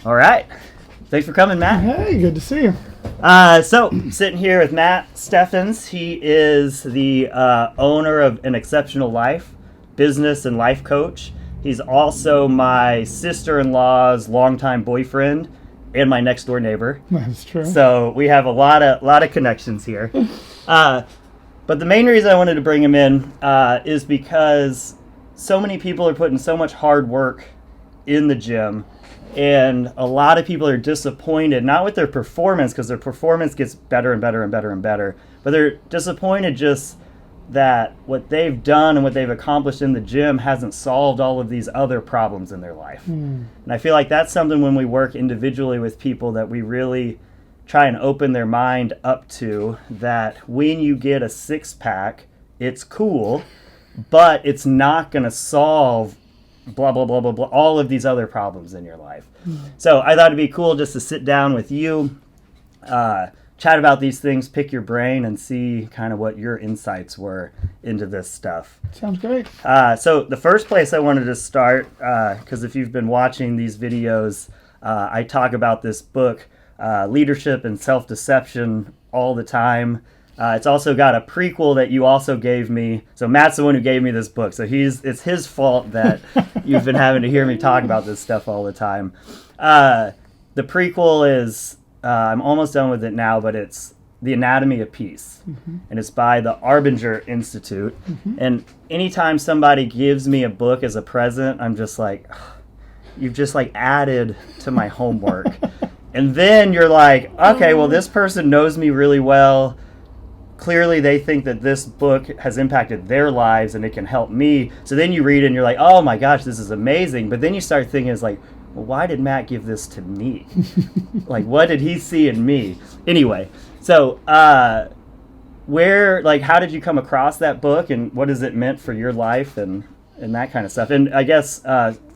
All right. Thanks for coming, Matt. Hey, good to see you. So, sitting here with Matt Stephans. He is the owner of An Exceptional Life, business and life coach. He's also my sister-in-law's longtime boyfriend and my next-door neighbor. That's true. So we have a lot of connections here. But the main reason I wanted to bring him in is because so many people are putting so much hard work in the gym. And a lot of people are disappointed, not with their performance, because their performance gets better and better and better and better, but they're disappointed just that what they've done and what they've accomplished in the gym hasn't solved all of these other problems in their life. And I feel like that's something when we work individually with people that we really try and open their mind up to, that when you get a six-pack, it's cool, but it's not going to solve blah, blah, blah, blah, blah, all of these other problems in your life. So I thought it'd be cool just to sit down with you, chat about these things, pick your brain, and see kind of what your insights were into this stuff. Sounds great. So the first place I wanted to start, because if you've been watching these videos, I talk about this book, Leadership and Self-Deception, all the time. It's also got a prequel that you also gave me. So Matt's the one who gave me this book. So it's his fault that you've been having to hear me talk about this stuff all the time. The prequel is, I'm almost done with it now, but it's The Anatomy of Peace. And it's by the Arbinger Institute. And anytime somebody gives me a book as a present, I'm just like, you've just like added to my homework. And then you're like, okay, well, this person knows me really well. Clearly they think that this book has impacted their lives and it can help me. So then you read it and you're like, oh my gosh, this is amazing. But then you start thinking, it's like, well, why did Matt give this to me? Like, what did he see in me? Anyway, so how did you come across that book, and what has it meant for your life and that kind of stuff? And I guess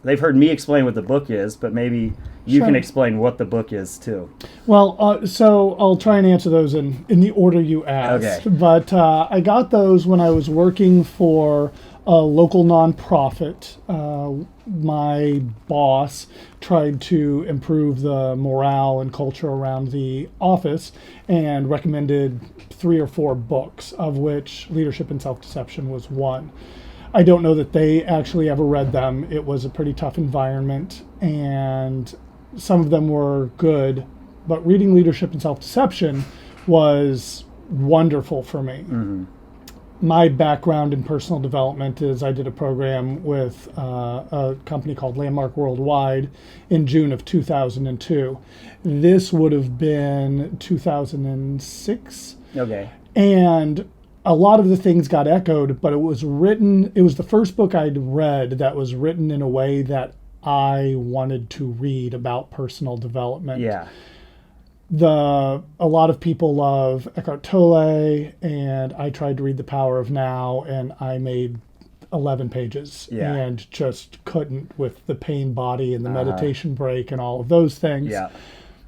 they've heard me explain what the book is, but maybe you can explain what the book is too. Well, so I'll try and answer those in the order you asked. Okay. But I got those when I was working for a local nonprofit. My boss tried to improve the morale and culture around the office and recommended 3 or 4 books, of which Leadership and Self-Deception was one. I don't know that they actually ever read them. It was a pretty tough environment, and some of them were good, but reading Leadership and Self-Deception was wonderful for me. My background in personal development is I did a program with a company called Landmark Worldwide in June of 2002. This would have been 2006. Okay. And a lot of the things got echoed, but it was the first book I'd read that was written in a way that I wanted to read about personal development. Yeah. A lot of people love Eckhart Tolle, and I tried to read The Power of Now, and I made 11 pages and just couldn't with the pain body and the meditation break and all of those things. Yeah.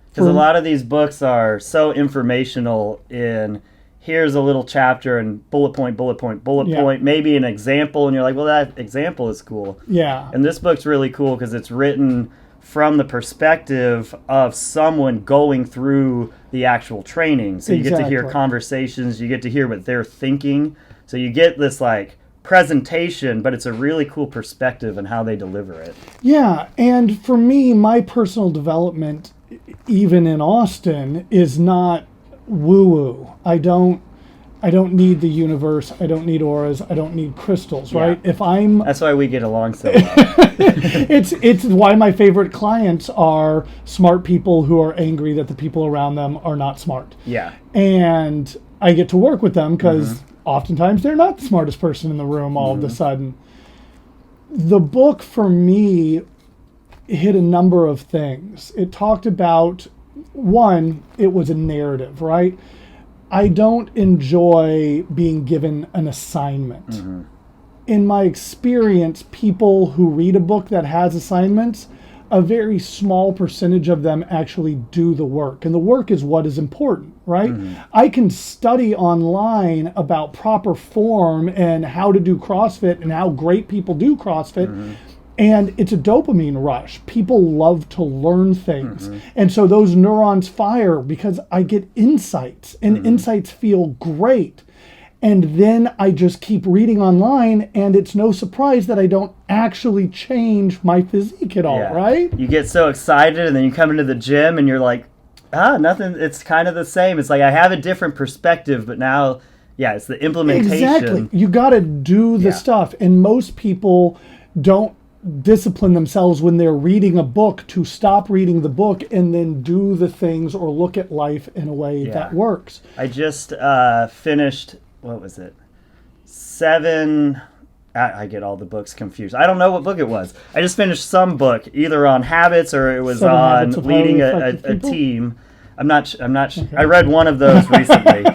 Because a lot of these books are so informational in here's a little chapter and bullet point, maybe an example, and you're like, well, that example is cool. Yeah. And this book's really cool because it's written from the perspective of someone going through the actual training. So you get to hear conversations, you get to hear what they're thinking. So you get this like presentation, but it's a really cool perspective in how they deliver it. Yeah, and for me, my personal development, even in Austin, is not woo-woo. I don't need the universe. I don't need auras. I don't need crystals, right? That's why we get along so well. It's why my favorite clients are smart people who are angry that the people around them are not smart. Yeah. And I get to work with them because oftentimes they're not the smartest person in the room all of a sudden. The book for me hit a number of things. It talked about, one, it was a narrative, right? I don't enjoy being given an assignment. In my experience, people who read a book that has assignments, a very small percentage of them actually do the work. And the work is what is important, right? I can study online about proper form and how to do CrossFit and how great people do CrossFit. And it's a dopamine rush. People love to learn things. And so those neurons fire because I get insights, and insights feel great. And then I just keep reading online, and it's no surprise that I don't actually change my physique at all, right? You get so excited, and then you come into the gym, and you're like, nothing. It's kind of the same. It's like I have a different perspective, but now, it's the implementation. Exactly. You got to do the stuff. And most people don't discipline themselves when they're reading a book to stop reading the book and then do the things or look at life in a way that works. I just finished, what was it? I get all the books confused. I don't know what book it was. I just finished some book, either on habits or it was on leading a team. I'm not sure. Okay. I read one of those recently.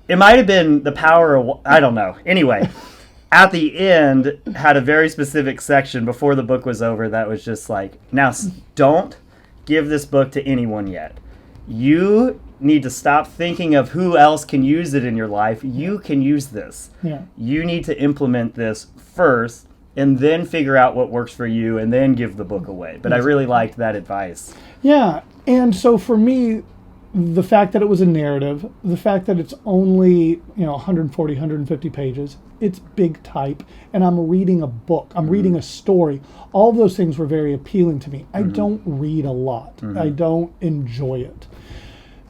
It might have been The Power of, I don't know. Anyway, at the end, had a very specific section before the book was over that was just like, now don't give this book to anyone yet. You need to stop thinking of who else can use it in your life. You can use this. Yeah. You need to implement this first and then figure out what works for you and then give the book away. But I really liked that advice. Yeah. And so for me, the fact that it was a narrative, the fact that it's only 140, 150 pages, it's big type, and I'm reading a book, I'm reading a story. All of those things were very appealing to me. I don't read a lot. I don't enjoy it.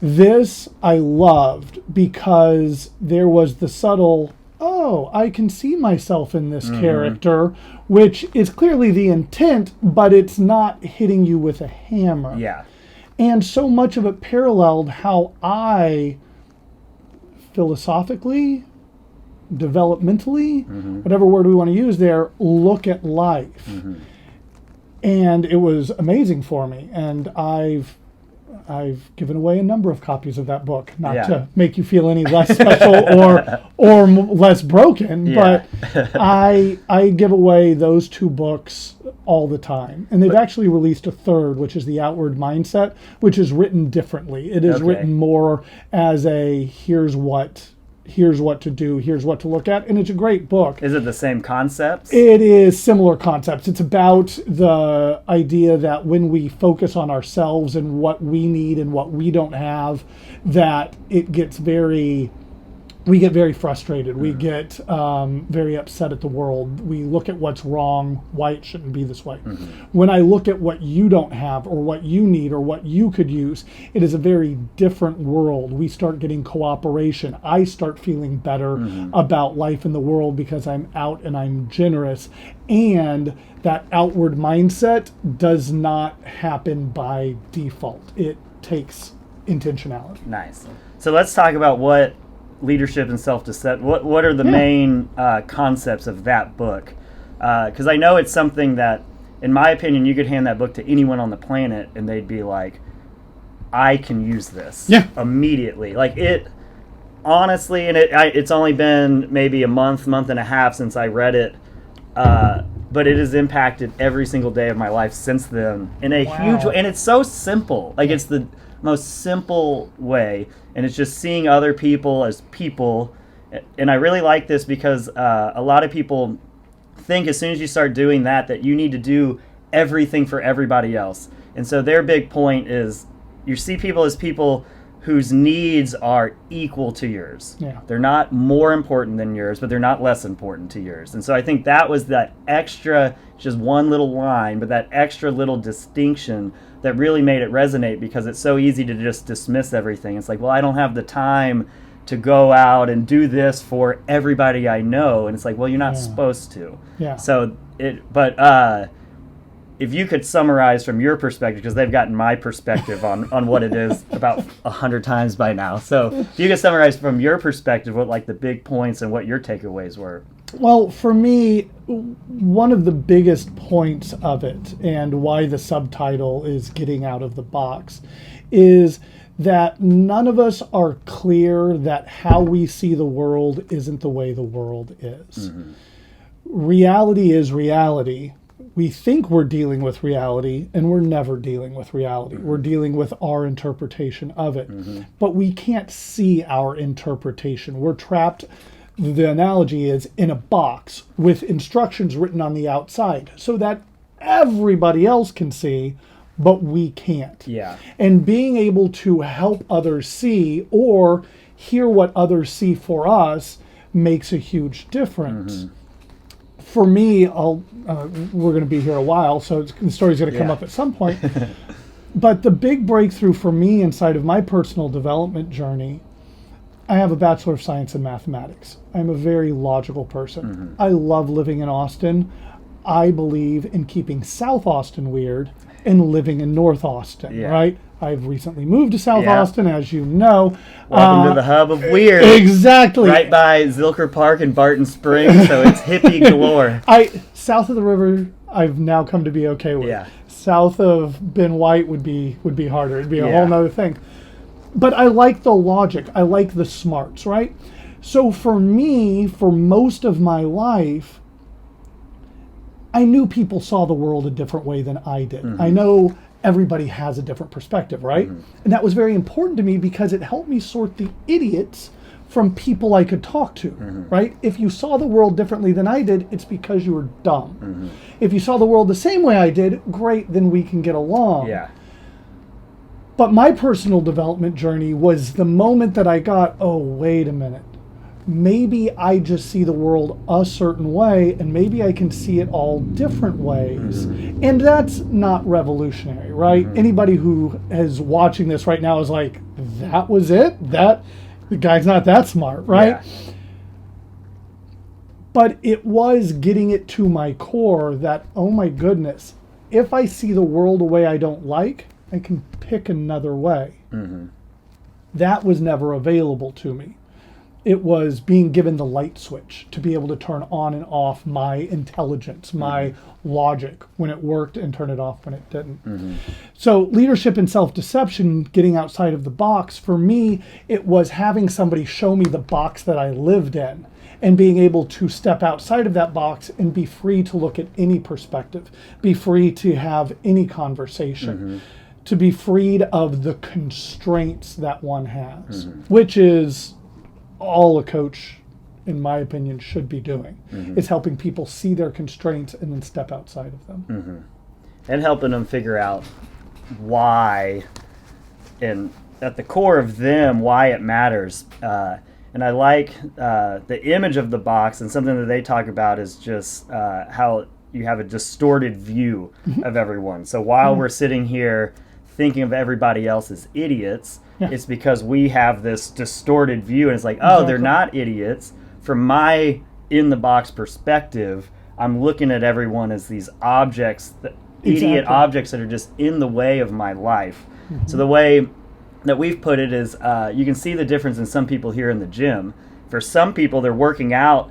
This I loved because there was the subtle, I can see myself in this character, which is clearly the intent, but it's not hitting you with a hammer. Yeah. And so much of it paralleled how I philosophically, developmentally, whatever word we want to use there, look at life. And it was amazing for me. And I've given away a number of copies of that book, not to make you feel any less special or less broken, but I give away those two books all the time. And they've actually released a third, which is The Outward Mindset, which is written differently. It is written more as a here's what to do, here's what to look at, and it's a great book. Is it the same concepts? It is similar concepts. It's about the idea that when we focus on ourselves and what we need and what we don't have, that it gets we get very frustrated. We get very upset at the world. We look at what's wrong, why it shouldn't be this way. When I look at what you don't have or what you need or what you could use, it is a very different world. We start getting cooperation. I start feeling better about life in the world because I'm out and I'm generous. And that outward mindset does not happen by default. It takes intentionality. Nice. So let's talk about what leadership and self-deception, what are the main concepts of that book? Because I know it's something that, in my opinion, you could hand that book to anyone on the planet and they'd be like, I can use this immediately. Like it, honestly, and it's only been maybe a month and a half since I read it, but it has impacted every single day of my life since then in a huge way. And it's so simple. Like it's the most simple way, and it's just seeing other people as people. And I really like this because a lot of people think as soon as you start doing that you need to do everything for everybody else. And so their big point is you see people as people whose needs are equal to yours. They're not more important than yours, but they're not less important to yours. And so I think that was that extra, just one little line, but that extra little distinction that really made it resonate, because it's so easy to just dismiss everything. It's like, well, I don't have the time to go out and do this for everybody I know. And it's like, well, you're not supposed to. So if you could summarize from your perspective, because they've gotten my perspective on what it is about 100 times by now. So if you could summarize from your perspective what like the big points and what your takeaways were. Well, for me, one of the biggest points of it, and why the subtitle is Getting Out of the Box, is that none of us are clear that how we see the world isn't the way the world is. Reality is reality. We think we're dealing with reality, and we're never dealing with reality. We're dealing with our interpretation of it. But we can't see our interpretation. We're trapped. The analogy is in a box with instructions written on the outside. So that everybody else can see, but we can't. Yeah. And being able to help others see or hear what others see for us makes a huge difference. For me, we're going to be here a while, so the story's going to come up at some point. But the big breakthrough for me inside of my personal development journey, I have a Bachelor of Science in Mathematics. I'm a very logical person. I love living in Austin. I believe in keeping South Austin weird and living in North Austin, right? I've recently moved to South Austin, as you know. Welcome to the hub of weird. Exactly. Right by Zilker Park and Barton Springs, so it's hippie galore. South of the river, I've now come to be okay with. Yeah. South of Ben White would be harder. It'd be a whole nother thing. But I like the logic. I like the smarts, right? So for me, for most of my life, I knew people saw the world a different way than I did. I know everybody has a different perspective, right? And that was very important to me because it helped me sort the idiots from people I could talk to, right? If you saw the world differently than I did, it's because you were dumb. If you saw the world the same way I did, great, then we can get along. Yeah. But my personal development journey was the moment that I got, oh, wait a minute. Maybe I just see the world a certain way, and maybe I can see it all different ways. And that's not revolutionary, right? Anybody who is watching this right now is like, that was it? The guy's not that smart, right? Yeah. But it was getting it to my core that, oh my goodness, if I see the world a way I don't like, I can pick another way. That was never available to me. It was being given the light switch to be able to turn on and off my intelligence, my logic when it worked and turn it off when it didn't. So leadership and self-deception, getting outside of the box, for me, it was having somebody show me the box that I lived in and being able to step outside of that box and be free to look at any perspective, be free to have any conversation, to be freed of the constraints that one has, which is all a coach, in my opinion, should be doing, is helping people see their constraints and then step outside of them. And helping them figure out why, and at the core of them, why it matters. And I like the image of the box, and something that they talk about is just how you have a distorted view of everyone. So while we're sitting here thinking of everybody else as idiots, it's because we have this distorted view, and it's like, oh, they're not idiots. From my in-the-box perspective, I'm looking at everyone as these objects, idiot objects that are just in the way of my life. So the way that we've put it is, you can see the difference in some people here in the gym. For some people, they're working out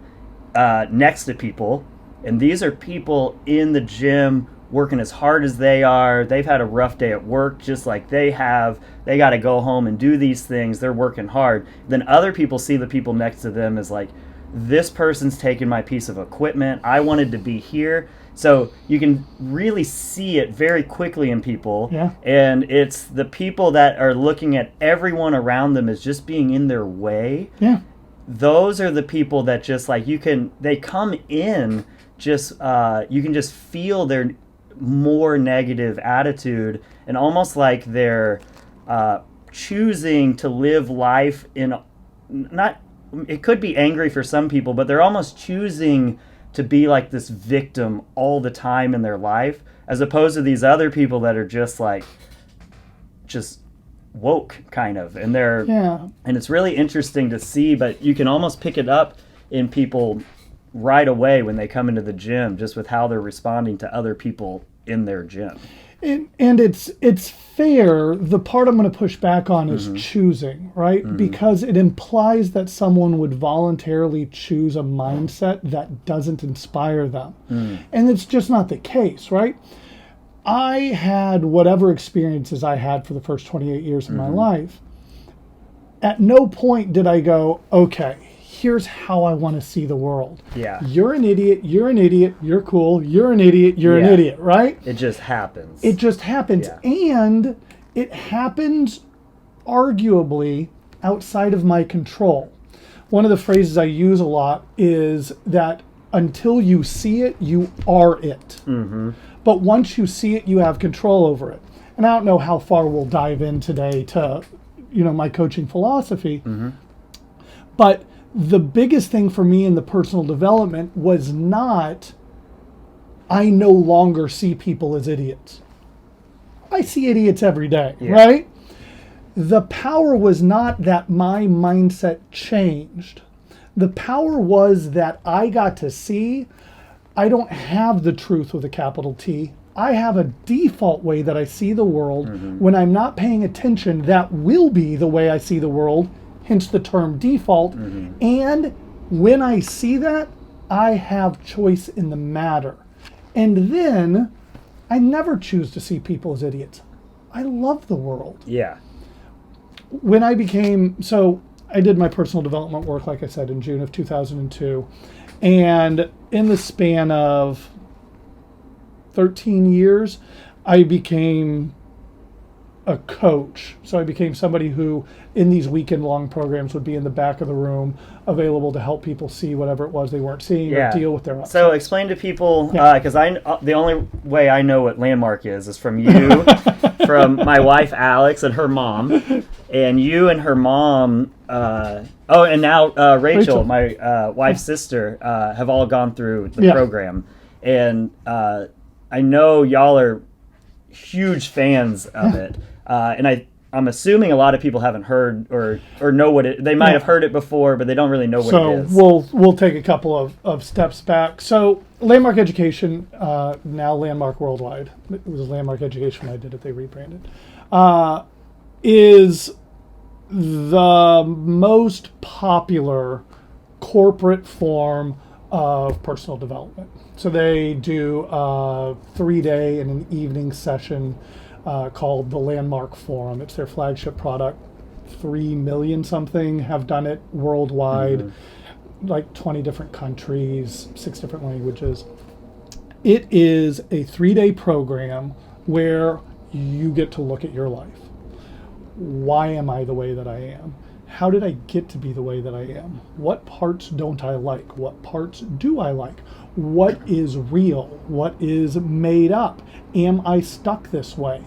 next to people, and these are people in the gym working as hard as they are. They've had a rough day at work just like they have. They got to go home and do these things. They're working hard. Then other people see the people next to them as like, this person's taking my piece of equipment. I wanted to be here. So you can really see it very quickly in people. And it's the people that are looking at everyone around them as just being in their way. Those are the people that just like, they come in just, you can just feel their more negative attitude, and almost like they're choosing to live life in it could be angry for some people, but they're almost choosing to be like this victim all the time in their life, as opposed to these other people that are just woke kind of, and they're and it's really interesting to see, but you can almost pick it up in people right away when they come into the gym, just with how they're responding to other people in their gym. And it's fair. The part I'm going to push back on is choosing, right? Because it implies that someone would voluntarily choose a mindset that doesn't inspire them. And it's just not the case, right? I had whatever experiences I had for the first 28 years of my life. At no point did I go, okay, here's how I want to see the world. You're an idiot, you're cool, you're an idiot, you're an idiot, right? It just happens. And it happens arguably outside of my control. One of the phrases I use a lot is that until you see it, you are it. But once you see it, you have control over it. And I don't know how far we'll dive in today to, my coaching philosophy. But the biggest thing for me in the personal development was not, I no longer see people as idiots. I see idiots every day, right? The power was not that my mindset changed. The power was that I got to see I don't have the truth with a capital T. I have a default way that I see the world. When I'm not paying attention, that will be the way I see the world, hence the term default. And when I see that, I have choice in the matter. And then I never choose to see people as idiots. I love the world. Yeah. When I did my personal development work, like I said, in June of 2002. And in the span of 13 years, I became a coach. So I became somebody who, in these weekend-long programs, would be in the back of the room, available to help people see whatever it was they weren't seeing or deal with their upset. So explain to people, because the only way I know what Landmark is from you, from my wife Alex and her mom, and you and her mom, and now Rachel, my wife's sister, have all gone through the program. And I know y'all are huge fans of it. And I'm assuming a lot of people haven't heard or know what it. They might have heard it before, but they don't really know what it is. So we'll take a couple of steps back. So Landmark Education, now Landmark Worldwide. It was Landmark Education when I did it. They rebranded. Is the most popular corporate form of personal development. So they do a 3-day and an evening session called the Landmark Forum. It's their flagship product. 3 million something have done it worldwide, like 20 different countries, 6 different languages. It is a 3-day program where you get to look at your life. Why am I the way that I am? How did I get to be the way that I am? What parts don't I like? What parts do I like? What is real? What is made up? Am I stuck this way?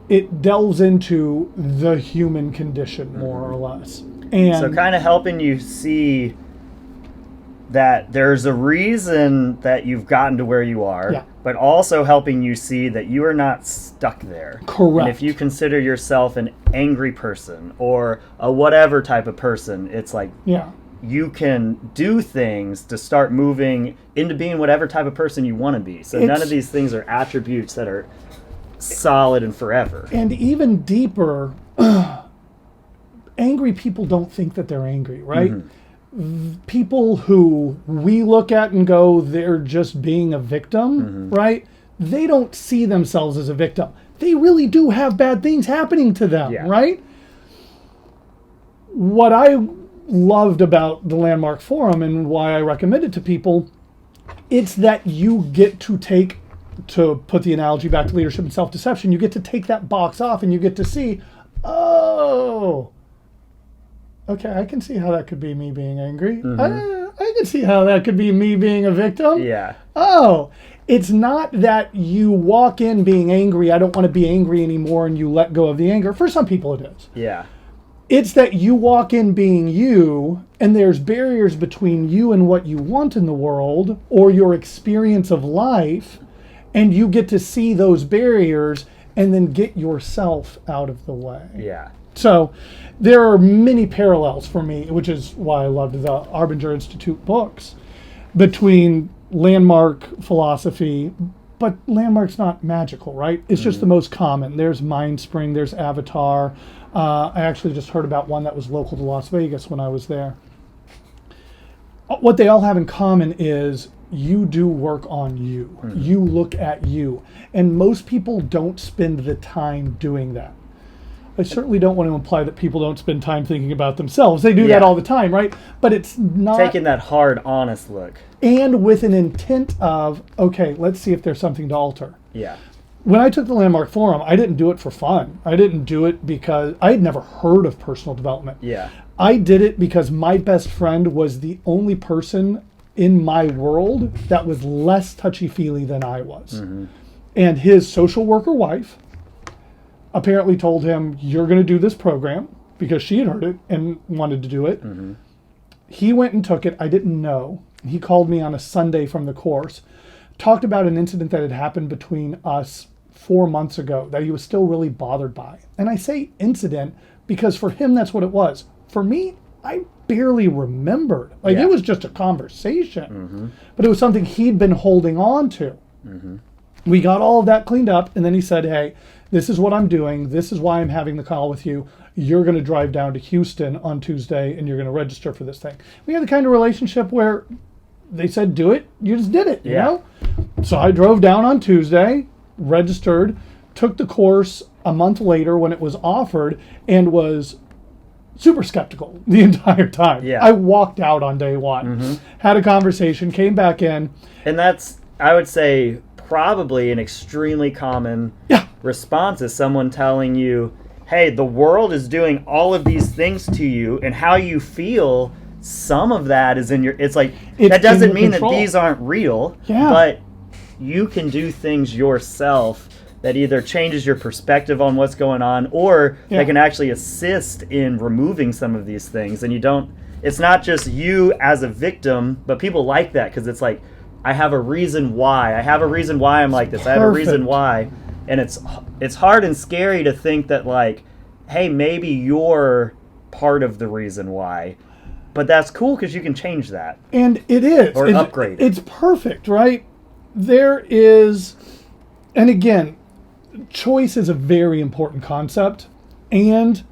It delves into the human condition, more or less. And so kind of helping you see that there's a reason that you've gotten to where you are, but also helping you see that you are not stuck there. Correct. And if you consider yourself an angry person or a whatever type of person, it's like you can do things to start moving into being whatever type of person you want to be. So none of these things are attributes that are solid and forever. And even deeper, angry people don't think that they're angry, right? People who we look at and go, they're just being a victim, right? They don't see themselves as a victim. They really do have bad things happening to them, right? What I loved about the Landmark Forum and why I recommend it to people, it's that you get to put the analogy back to leadership and self-deception, you get to take that box off and you get to see, okay, I can see how that could be me being angry. I can see how that could be me being a victim. It's not that you walk in being angry, I don't want to be angry anymore, and you let go of the anger. For some people it is. It's that you walk in being you, and there's barriers between you and what you want in the world, or your experience of life, and you get to see those barriers and then get yourself out of the way. So there are many parallels for me, which is why I loved the Arbinger Institute books, between Landmark philosophy, but Landmark's not magical, right? It's just the most common. There's MindSpring, there's Avatar. I actually just heard about one that was local to Las Vegas when I was there. What they all have in common is you do work on you. You look at you. And most people don't spend the time doing that. I certainly don't want to imply that people don't spend time thinking about themselves. They do that all the time, right? But it's not... taking that hard, honest look. And with an intent of, okay, let's see if there's something to alter. When I took the Landmark Forum, I didn't do it for fun. I didn't do it because I had never heard of personal development. I did it because my best friend was the only person in my world that was less touchy-feely than I was. And his social worker wife apparently told him, you're going to do this program, because she had heard it and wanted to do it. He went and took it. I didn't know. He called me on a Sunday from the course, talked about an incident that had happened between us 4 months ago that he was still really bothered by. And I say incident because for him, that's what it was. For me, I barely remembered. Like, it was just a conversation, but it was something he'd been holding on to. We got all of that cleaned up, and then he said, hey, this is what I'm doing. This is why I'm having the call with you. You're going to drive down to Houston on Tuesday, and you're going to register for this thing. We had the kind of relationship where they said, do it. You just did it, you know? So I drove down on Tuesday, registered, took the course a month later when it was offered, and was super skeptical the entire time. I walked out on day one, had a conversation, came back in. And that's, I would say, probably an extremely common response is someone telling you, hey, the world is doing all of these things to you, and how you feel, some of that is in your, it's like, that doesn't mean that these aren't real, but you can do things yourself that either changes your perspective on what's going on, or that can actually assist in removing some of these things. And you don't, it's not just you as a victim, but people like that because it's like, I have a reason why. I have a reason why I'm like this. I have a reason why. And it's hard and scary to think that, like, hey, maybe you're part of the reason why. But that's cool because you can change that. And it is. Or upgrade it. It's perfect, right? There is, and again, choice is a very important concept. And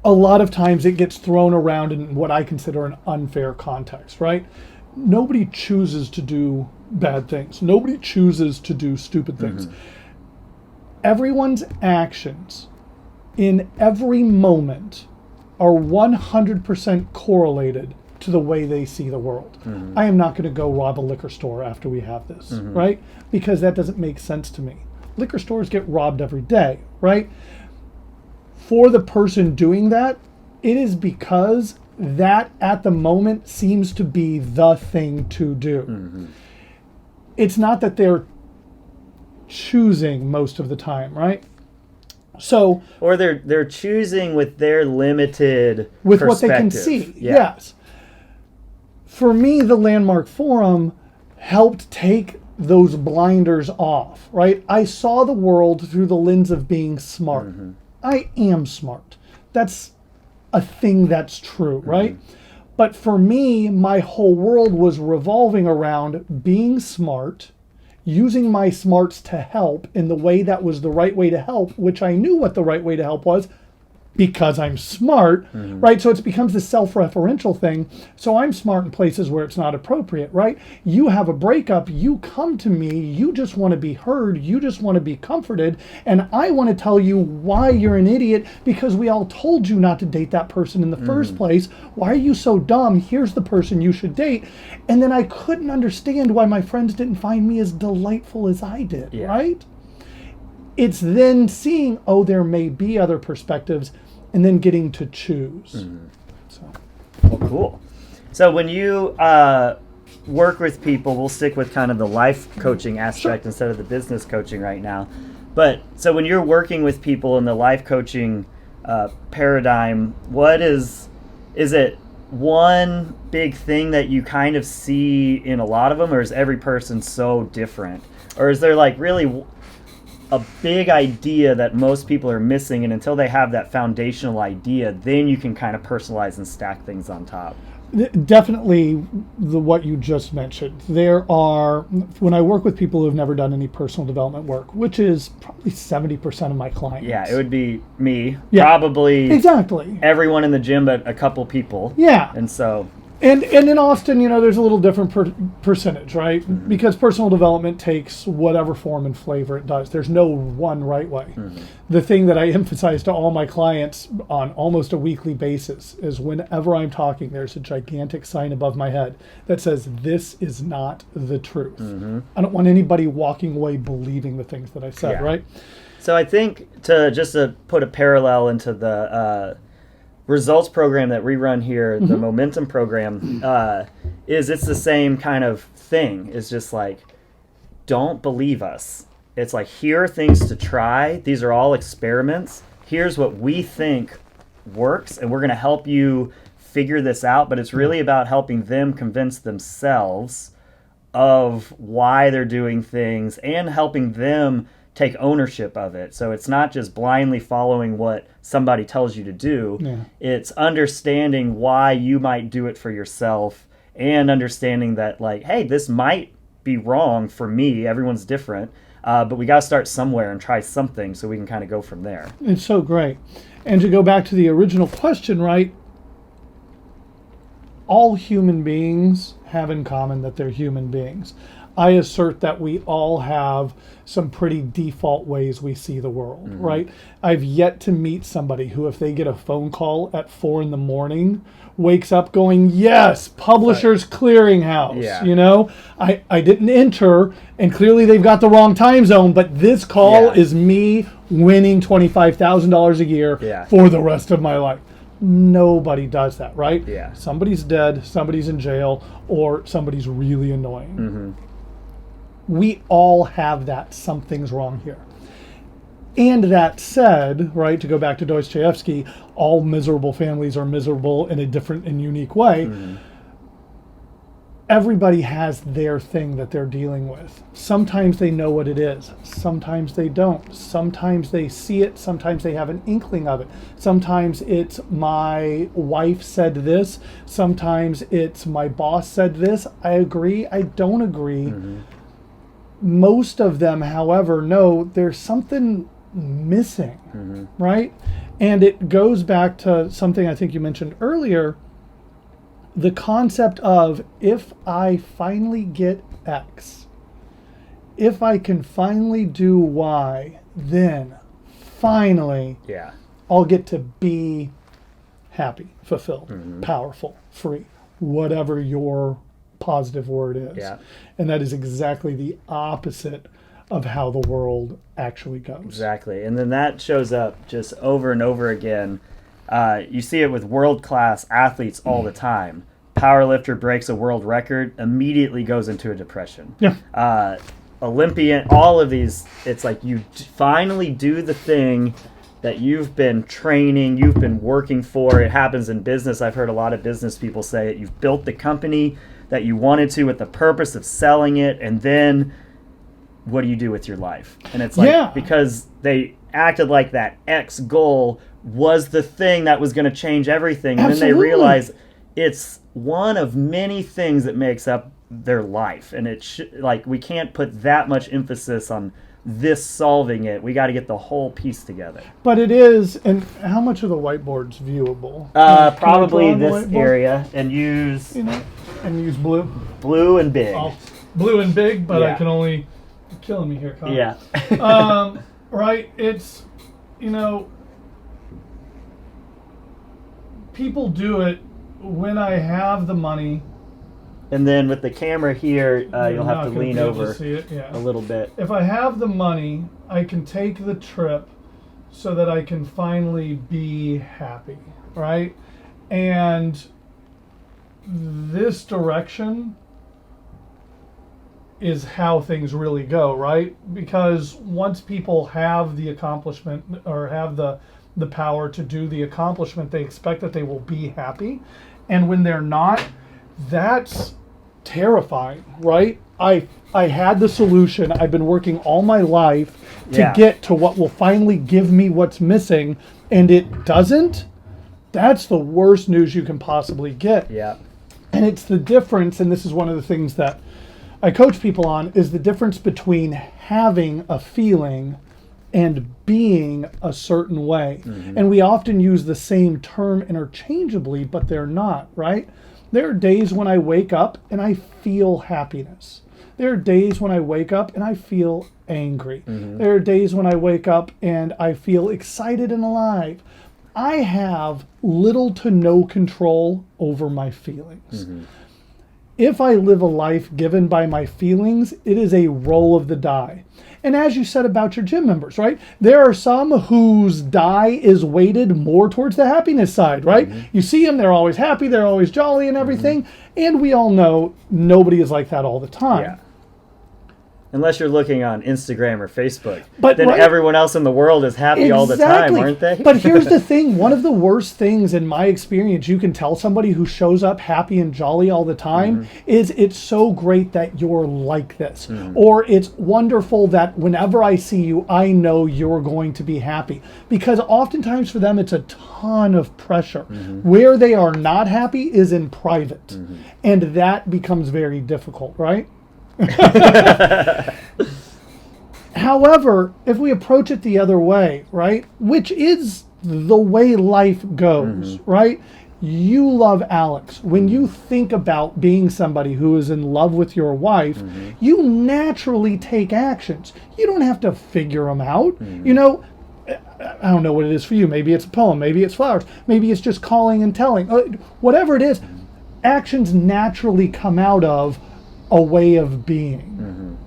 a lot of times it gets thrown around in what I consider an unfair context, right? Nobody chooses to do bad things. Nobody chooses to do stupid things. Everyone's actions in every moment are 100% correlated to the way they see the world. I am not going to go rob a liquor store after we have this, right? Because that doesn't make sense to me. Liquor stores get robbed every day, right? For the person doing that, it is because that at the moment seems to be the thing to do. It's not that they're choosing most of the time, right? So, or they're choosing with their limited with what they can see. Yes. For me, the Landmark Forum helped take those blinders off, right? I saw the world through the lens of being smart. I am smart. That's a thing that's true, right? But for me, my whole world was revolving around being smart, using my smarts to help in the way that was the right way to help, which I knew what the right way to help was because I'm smart, right? So it becomes this self-referential thing. So I'm smart in places where it's not appropriate, right? You have a breakup, you come to me, you just want to be heard, you just want to be comforted, and I want to tell you why you're an idiot because we all told you not to date that person in the first place. Why are you so dumb? Here's the person you should date. And then I couldn't understand why my friends didn't find me as delightful as I did, right? It's then seeing, oh, there may be other perspectives, and then getting to choose. So. Well, cool. So when you work with people, we'll stick with kind of the life coaching aspect instead of the business coaching right now. But so when you're working with people in the life coaching paradigm, what is it one big thing that you kind of see in a lot of them, or is every person so different? Or is there like really a big idea that most people are missing, and until they have that foundational idea, then you can kind of personalize and stack things on top? Definitely what you just mentioned. There are, when I work with people who have never done any personal development work, which is probably 70% of my clients. Yeah, it would be me. Probably exactly everyone in the gym but a couple people. And so... And in Austin, you know, there's a little different percentage, right? Because personal development takes whatever form and flavor it does. There's no one right way. The thing that I emphasize to all my clients on almost a weekly basis is whenever I'm talking, there's a gigantic sign above my head that says, this is not the truth. I don't want anybody walking away believing the things that I said, right? So I think to put a parallel into the results program that we run here, the Momentum program, it's the same kind of thing. It's just like, don't believe us. It's like, here are things to try. These are all experiments. Here's what we think works, and we're going to help you figure this out. But it's really about helping them convince themselves of why they're doing things and helping them take ownership of it. So it's not just blindly following what somebody tells you to do. Yeah. It's understanding why you might do it for yourself, and understanding that, like, hey, this might be wrong for me. Everyone's different. But we got to start somewhere and try something so we can kind of go from there. It's so great. And to go back to the original question, right? All human beings have in common that they're human beings. I assert that we all have some pretty default ways we see the world, right? I've yet to meet somebody who, if they get a phone call at 4 a.m, wakes up going, yes, Publishers Clearinghouse. Yeah. You know, I didn't enter, and clearly they've got the wrong time zone, but this call is me winning $25,000 a year for the rest of my life. Nobody does that, right? Yeah. Somebody's dead, somebody's in jail, or somebody's really annoying. We all have that. Something's wrong here. And that said, right, to go back to Dostoevsky, all miserable families are miserable in a different and unique way. Everybody has their thing that they're dealing with. Sometimes they know what it is. Sometimes they don't. Sometimes they see it. Sometimes they have an inkling of it. Sometimes it's my wife said this. Sometimes it's my boss said this. I agree. I don't agree. Most of them, however, know there's something missing, right? And it goes back to something I think you mentioned earlier, the concept of, if I finally get X, if I can finally do Y, then finally I'll get to be happy, fulfilled, powerful, free, whatever your positive word is. And that is exactly the opposite of how the world actually goes. Exactly. And then that shows up just over and over again. You see it with world-class athletes all the time. Powerlifter breaks a world record, immediately goes into a depression. Olympian, all of these, it's like you finally do the thing that you've been training, you've been working for. It happens in business. I've heard a lot of business people say it. You've built the company that you wanted to with the purpose of selling it, and then what do you do with your life? And it's like, because they acted like that X goal was the thing that was going to change everything, and then they realize it's one of many things that makes up their life, and like, we can't put that much emphasis on this solving it. We got to get the whole piece together. But it is. And how much of the whiteboard's viewable? Probably this area, and use and use blue and big. Blue and big, but I can only, you're killing me here, Kyle. Right, it's, people do it when I have the money. And then with the camera here, you'll have to lean over a little bit. If I have the money, I can take the trip so that I can finally be happy, right? And this direction is how things really go, right? Because once people have the accomplishment, or have the power to do the accomplishment, they expect that they will be happy. And when they're not, that's terrifying, right? I had the solution. I've been working all my life to get to what will finally give me what's missing, and it doesn't. That's the worst news you can possibly get. And it's the difference, and this is one of the things that I coach people on, is the difference between having a feeling and being a certain way. And we often use the same term interchangeably, but they're not, right? There are days when I wake up and I feel happiness. There are days when I wake up and I feel angry. There are days when I wake up and I feel excited and alive. I have little to no control over my feelings. If I live a life given by my feelings, it is a roll of the die. And as you said about your gym members, right? There are some whose die is weighted more towards the happiness side, right? You see them, they're always happy, they're always jolly and everything. And we all know nobody is like that all the time. Yeah. Unless you're looking on Instagram or Facebook. But then everyone else in the world is happy all the time, aren't they? But here's the thing. One of the worst things in my experience you can tell somebody who shows up happy and jolly all the time is it's so great that you're like this. Or it's wonderful that whenever I see you, I know you're going to be happy. Because oftentimes for them, it's a ton of pressure. Where they are not happy is in private. And that becomes very difficult, right? However, if we approach it the other way, right, which is the way life goes, right? You love Alex. When you think about being somebody who is in love with your wife, you naturally take actions. You don't have to figure them out. You know, I don't know what it is for you. Maybe it's a poem. Maybe it's flowers. Maybe it's just calling and telling. Whatever it is, actions naturally come out of a way of being.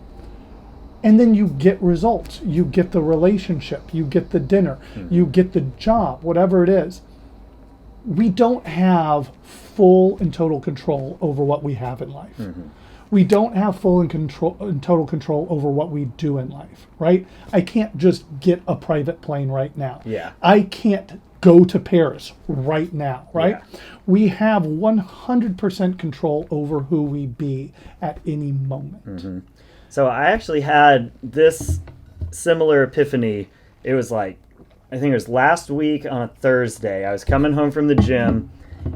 And then you get results. You get the relationship. You get the dinner. You get the job, whatever it is. We don't have full and total control over what we have in life. We don't have full and total control over what we do in life, right? I can't just get a private plane right now. Yeah. I can't go to Paris right now, right? Yeah. We have 100% control over who we be at any moment. So I actually had this similar epiphany. It was like, I think it was last week on a Thursday. I was coming home from the gym.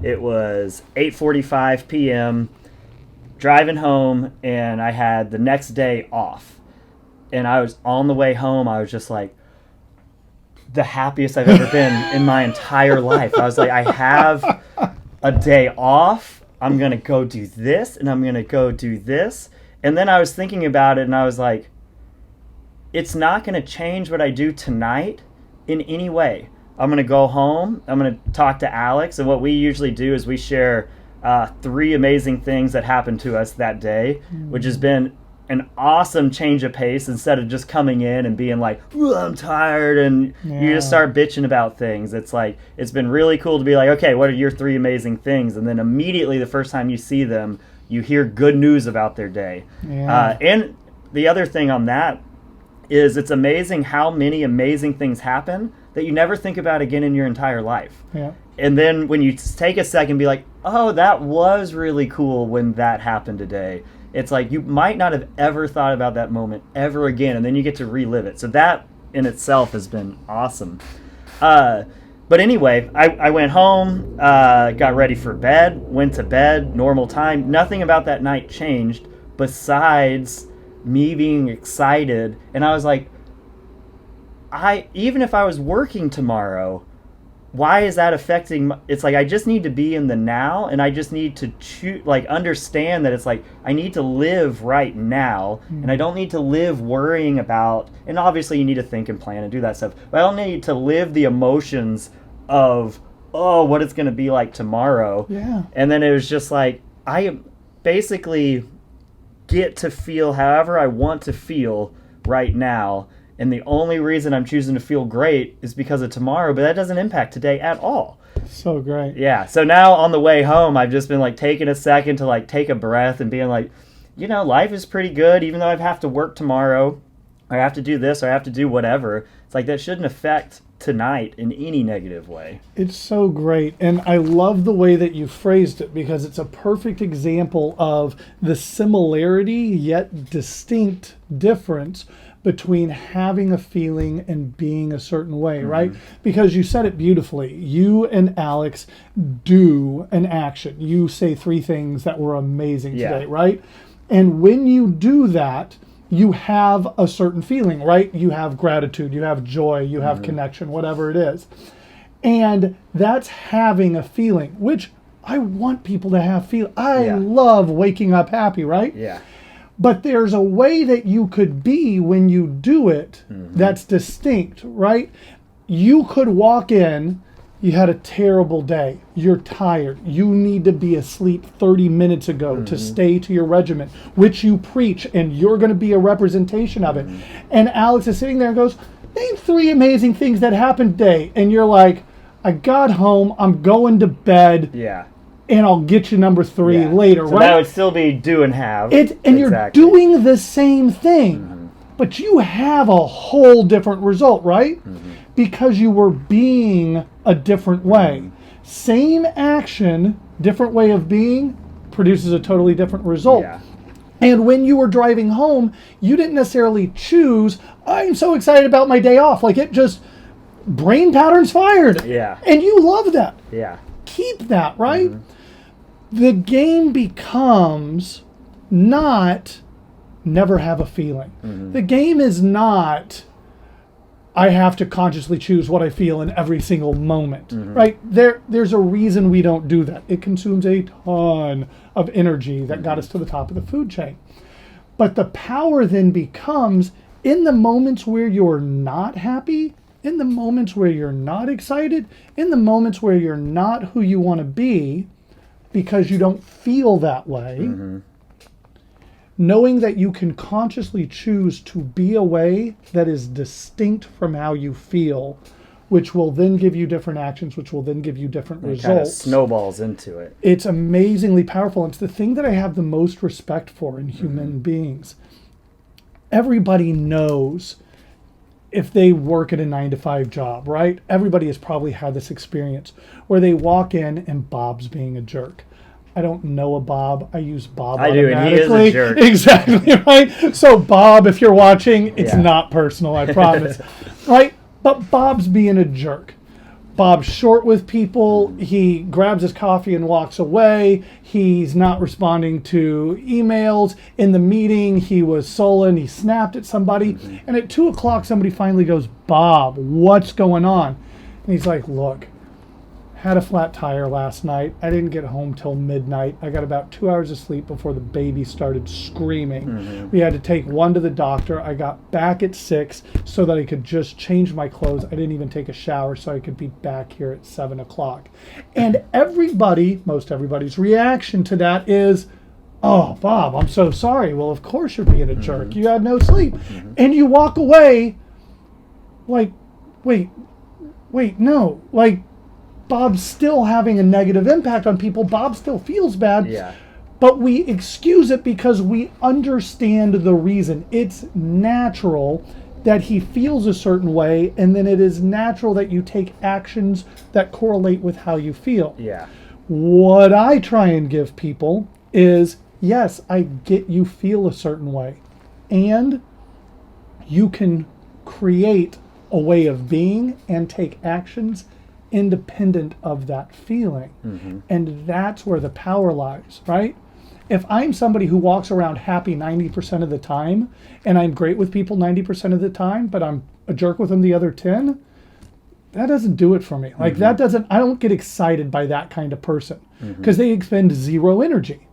It was 8:45 p.m. driving home, and I had the next day off. And I was on the way home. I was just like, the happiest I've ever been in my entire life. I was like, I have a day off. I'm going to go do this, and I'm going to go do this. And then I was thinking about it, and I was like, it's not going to change what I do tonight in any way. I'm going to go home. I'm going to talk to Alex. And what we usually do is we share 3 amazing things that happened to us that day, which has been an awesome change of pace instead of just coming in and being like, I'm tired, and you just start bitching about things. It's like, it's been really cool to be like, okay, what are your 3 amazing things? And then immediately the first time you see them, you hear good news about their day. And the other thing on that is it's amazing how many amazing things happen that you never think about again in your entire life. And then when you take a second and be like, oh, that was really cool when that happened today. It's like you might not have ever thought about that moment ever again, and then you get to relive it. So that in itself has been awesome. But anyway, I went home, got ready for bed, went to bed, normal time. Nothing about that night changed besides me being excited. And I was like, even if I was working tomorrow, why is that affecting it's like I just need to be in the now, and I just need to understand that it's like I need to live right now, and I don't need to live worrying about, and obviously you need to think and plan and do that stuff, but I don't need to live the emotions of what it's going to be like tomorrow. And then it was just like I basically get to feel however I want to feel right now. And the only reason I'm choosing to feel great is because of tomorrow, but that doesn't impact today at all. So great. Yeah. So now on the way home, I've just been like taking a second to like take a breath and being like, life is pretty good, even though I have to work tomorrow, or I have to do this, or I have to do whatever. It's like that shouldn't affect tonight in any negative way. It's so great. And I love the way that you phrased it, because it's a perfect example of the similarity yet distinct difference between having a feeling and being a certain way, right? Because you said it beautifully. You and Alex do an action. You say 3 things that were amazing today, right? And when you do that, you have a certain feeling, right? You have gratitude, you have joy, you have connection, whatever it is. And that's having a feeling, which I want people to have feel. I love waking up happy, right? But there's a way that you could be when you do it that's distinct, right? You could walk in You had a terrible day. You're tired. You need to be asleep 30 minutes ago to stay to your regiment, which you preach, and you're going to be a representation of it. And Alex is sitting there and goes, name 3 amazing things that happened today. And you're like, I got home, I'm going to bed, and I'll get you number 3 later, so right? That would still be do and have. And you're doing the same thing, but you have a whole different result, right? Because you were being a different way. Same action, different way of being, produces a totally different result. And when you were driving home, you didn't necessarily choose, I'm so excited about my day off. Like, it just, brain patterns fired. And you love that. Keep that, right? The game becomes not never have a feeling. The game is not I have to consciously choose what I feel in every single moment, right? There's a reason we don't do that. It consumes a ton of energy that got us to the top of the food chain. But the power then becomes in the moments where you're not happy, in the moments where you're not excited, in the moments where you're not who you want to be because you don't feel that way, knowing that you can consciously choose to be a way that is distinct from how you feel, which will then give you different actions, which will then give you different results. Kind of snowballs into it. It's amazingly powerful. It's the thing that I have the most respect for in human beings. Everybody knows if they work at a 9-to-5 job, right? Everybody has probably had this experience where they walk in and Bob's being a jerk. I don't know a Bob. I use Bob automatically. I do, and he is a jerk. Exactly, right? So Bob, if you're watching, it's not personal, I promise. Right? But Bob's being a jerk. Bob's short with people. He grabs his coffee and walks away. He's not responding to emails. In the meeting, he was sullen. He snapped at somebody. And at 2 o'clock, somebody finally goes, Bob, what's going on? And he's like, look, had a flat tire last night. I didn't get home till midnight. I got about 2 hours of sleep before the baby started screaming. We had to take one to the doctor. I got back at 6 so that I could just change my clothes. I didn't even take a shower so I could be back here at 7 o'clock. And most everybody's reaction to that is, oh, Bob, I'm so sorry. Well, of course you're being a jerk. You had no sleep. And you walk away like, wait, no. Like, Bob's still having a negative impact on people. Bob still feels bad. But we excuse it because we understand the reason. It's natural that he feels a certain way, and then it is natural that you take actions that correlate with how you feel. What I try and give people is, yes, I get you feel a certain way, and you can create a way of being and take actions independent of that feeling. And that's where the power lies, right? If I'm somebody who walks around happy 90% of the time, and I'm great with people 90% of the time, but I'm a jerk with them the other 10, that doesn't do it for me. Like I don't get excited by that kind of person because they expend zero energy.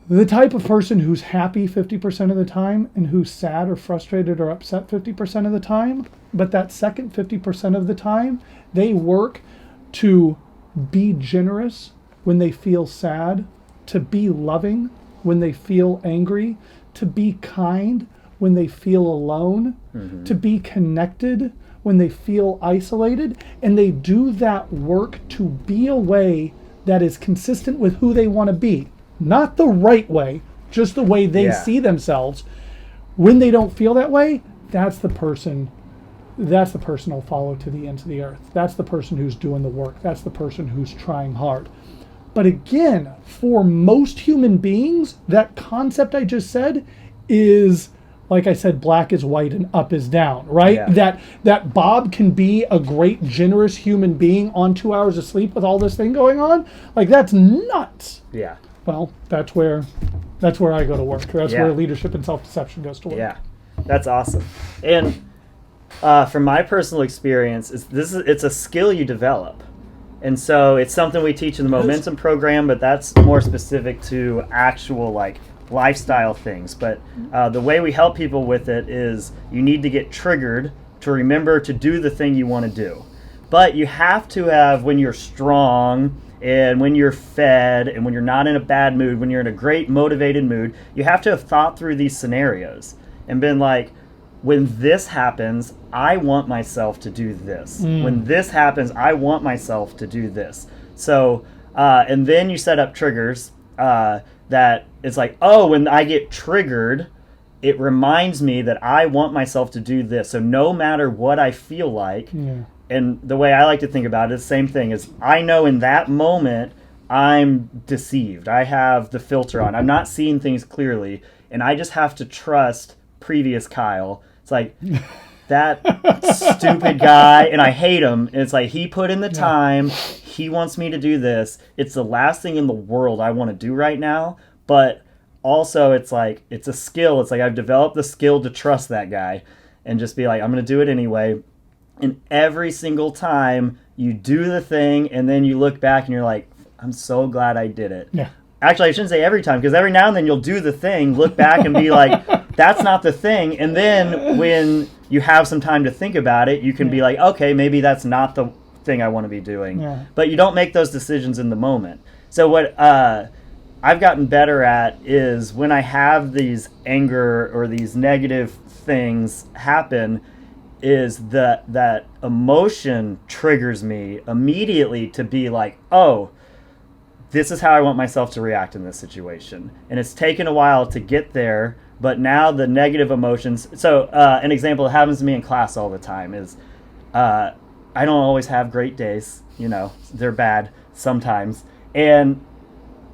The type of person who's happy 50% of the time and who's sad or frustrated or upset 50% of the time, but that second 50% of the time, they work to be generous when they feel sad, to be loving when they feel angry, to be kind when they feel alone, to be connected when they feel isolated, and they do that work to be a way that is consistent with who they want to be. Not the right way, just the way they see themselves. When they don't feel that way, that's the person who'll follow to the ends of the earth. That's the person who's doing the work. That's the person who's trying hard. But again, for most human beings, that concept I just said is, like I said, black is white and up is down, right? That Bob can be a great, generous human being on 2 hours of sleep with all this thing going on. Like, that's nuts. Well, that's where I go to work. That's where leadership and self-deception goes to work. That's awesome. And from my personal experience, it's a skill you develop. And so it's something we teach in the Momentum program, but that's more specific to actual lifestyle things. But the way we help people with it is you need to get triggered to remember to do the thing you want to do. But you have to have, when you're strong and when you're fed and when you're not in a bad mood, when you're in a great motivated mood, you have to have thought through these scenarios and been like, when this happens, I want myself to do this. When this happens, I want myself to do this. So, and then you set up triggers that it's like, oh, when I get triggered, it reminds me that I want myself to do this. So no matter what I feel like, and the way I like to think about it is the same thing, is I know in that moment I'm deceived. I have the filter on. I'm not seeing things clearly, and I just have to trust previous Kyle. It's like, that stupid guy, and I hate him. And it's like, he put in the time. He wants me to do this. It's the last thing in the world I want to do right now. But also, it's like, it's a skill. It's like I've developed the skill to trust that guy and just be like, I'm going to do it anyway. And every single time you do the thing, and then you look back and you're like, I'm so glad I did it. Yeah. Actually, I shouldn't say every time, because every now and then you'll do the thing, look back and be like, that's not the thing. And then when you have some time to think about it, you can be like, okay, maybe that's not the thing I want to be doing. Yeah. But you don't make those decisions in the moment. So what I've gotten better at is when I have these anger or these negative things happen, is that emotion triggers me immediately to be like, oh, this is how I want myself to react in this situation. And it's taken a while to get there, but now the negative emotions. So an example that happens to me in class all the time is I don't always have great days. They're bad sometimes. And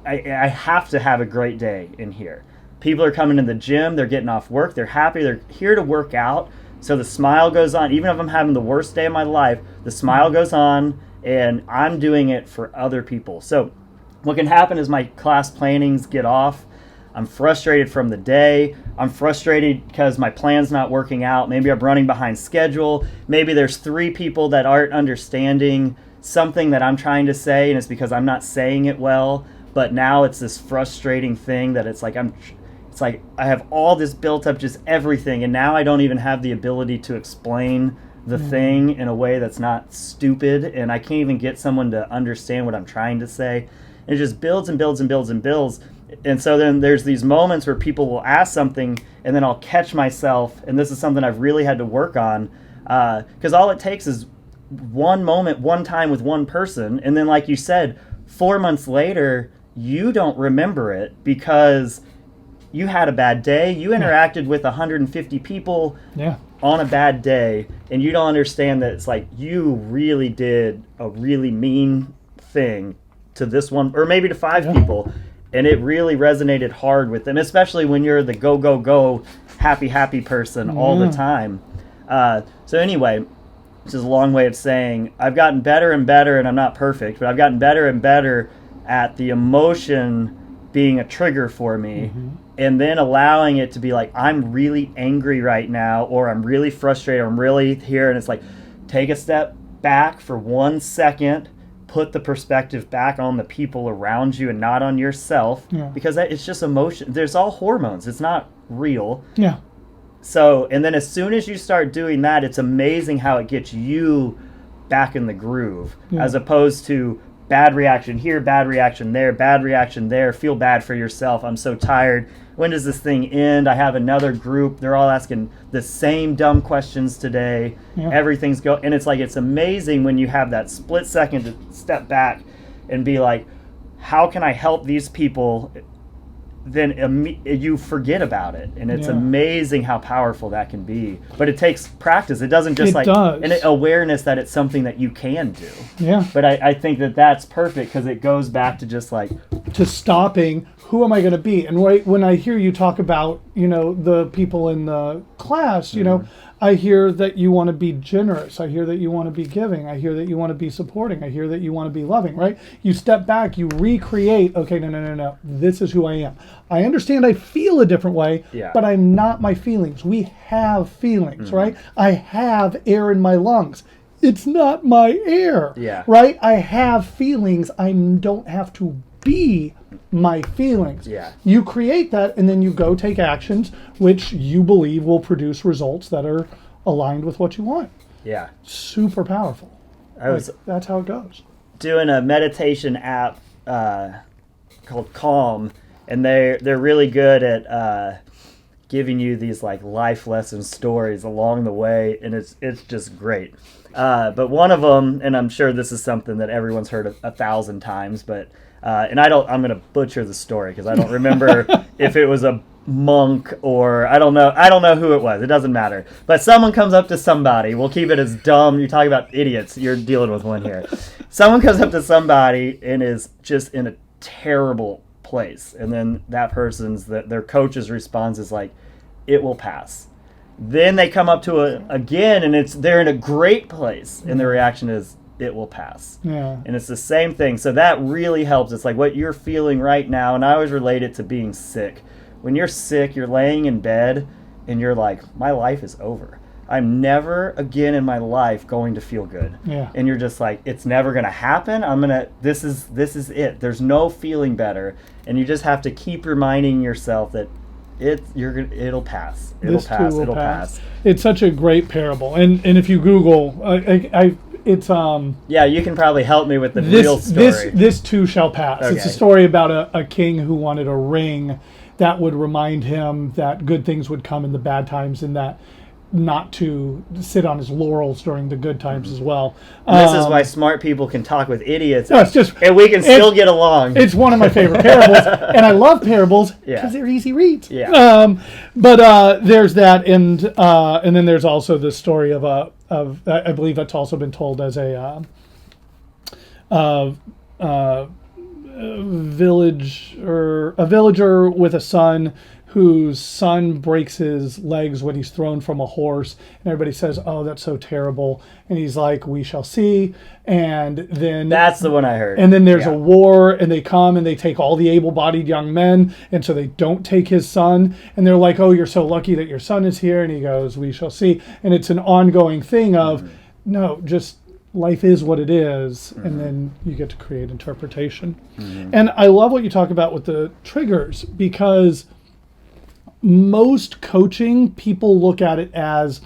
I have to have a great day in here. People are coming to the gym. They're getting off work. They're happy. They're here to work out. So the smile goes on. Even if I'm having the worst day of my life, the smile goes on, and I'm doing it for other people. So what can happen is my class plannings get off. I'm frustrated from the day. I'm frustrated because my plan's not working out. Maybe I'm running behind schedule. Maybe there's 3 people that aren't understanding something that I'm trying to say, and it's because I'm not saying it well. But now it's this frustrating thing that it's like I have all this built up, just everything, and now I don't even have the ability to explain the thing in a way that's not stupid, and I can't even get someone to understand what I'm trying to say. And it just builds and builds and builds and builds. And so then there's these moments where people will ask something, and then I'll catch myself, and this is something I've really had to work on, because all it takes is one moment, one time with one person, and then like you said, 4 months later, you don't remember it because you had a bad day. You interacted with 150 people on a bad day, and you don't understand that it's like you really did a really mean thing to this one, or maybe to 5 people, and it really resonated hard with them, especially when you're the go, go, go, happy person all the time. So anyway, this is a long way of saying I've gotten better and better, and I'm not perfect, but I've gotten better and better at the emotion being a trigger for me, and then allowing it to be like, I'm really angry right now, or I'm really frustrated, I'm really here, and it's like, take a step back for 1 second, put the perspective back on the people around you and not on yourself, because it's just emotion. There's all hormones. It's not real. So, and then as soon as you start doing that, it's amazing how it gets you back in the groove, as opposed to bad reaction here, bad reaction there, feel bad for yourself. I'm so tired. When does this thing end? I have another group. They're all asking the same dumb questions today. Everything's and it's like, it's amazing when you have that split second to step back and be like, how can I help these people? Then you forget about it, and it's amazing how powerful that can be. But it takes practice. It doesn't just an awareness that it's something that you can do. But I think that that's perfect, because it goes back to just like to stopping. Who am I going to be? And when I hear you talk about the people in the class, I hear that you want to be generous. I hear that you want to be giving. I hear that you want to be supporting. I hear that you want to be loving, right? You step back, you recreate, okay, no. This is who I am. I understand I feel a different way, but I'm not my feelings. We have feelings, right? I have air in my lungs. It's not my air, right? I have feelings. I don't have to be my feelings. You create that, and then you go take actions which you believe will produce results that are aligned with what you want. Super powerful. That's how it goes. Doing a meditation app called Calm, and they're really good at giving you these like life lesson stories along the way, and it's just great. But one of them, and I'm sure this is something that everyone's heard 1,000 times, but I'm going to butcher the story because I don't remember if it was a monk or I don't know who it was. It doesn't matter. But someone comes up to somebody. We'll keep it as dumb. You're talking about idiots. You're dealing with one here. Someone comes up to somebody and is just in a terrible place, and then that their coach's response is like, "It will pass." Then they come up to again, and they're in a great place, and the reaction is, "It will pass." Yeah. And it's the same thing. So that really helps. It's like what you're feeling right now, and I always relate it to being sick. When you're sick, you're laying in bed, and you're like, "My life is over. I'm never again in my life going to feel good." Yeah. And you're just like, "It's never going to happen. This is it. There's no feeling better." And you just have to keep reminding yourself that it'll pass. It'll pass. It's such a great parable. And if you Google, it's yeah, you can probably help me with the real story. This too shall pass. Okay. It's a story about a king who wanted a ring that would remind him that good things would come in the bad times, and that not to sit on his laurels during the good times as well. This is why smart people can talk with idiots, no, and we can still get along. It's one of my favorite parables, and I love parables because they're easy reads. Yeah. But there's that, and then there's also the story of I believe that's also been told as a villager with a son whose son breaks his legs when he's thrown from a horse, and everybody says, "Oh, that's so terrible," and he's like, "We shall see." And then that's the one I heard. And then there's a war, and they come and they take all the able-bodied young men, and so they don't take his son, and they're like, "Oh, you're so lucky that your son is here," and he goes, "We shall see." And it's an ongoing thing of no, just life is what it is, and then you get to create interpretation. And I love what you talk about with the triggers, because most coaching, people look at it as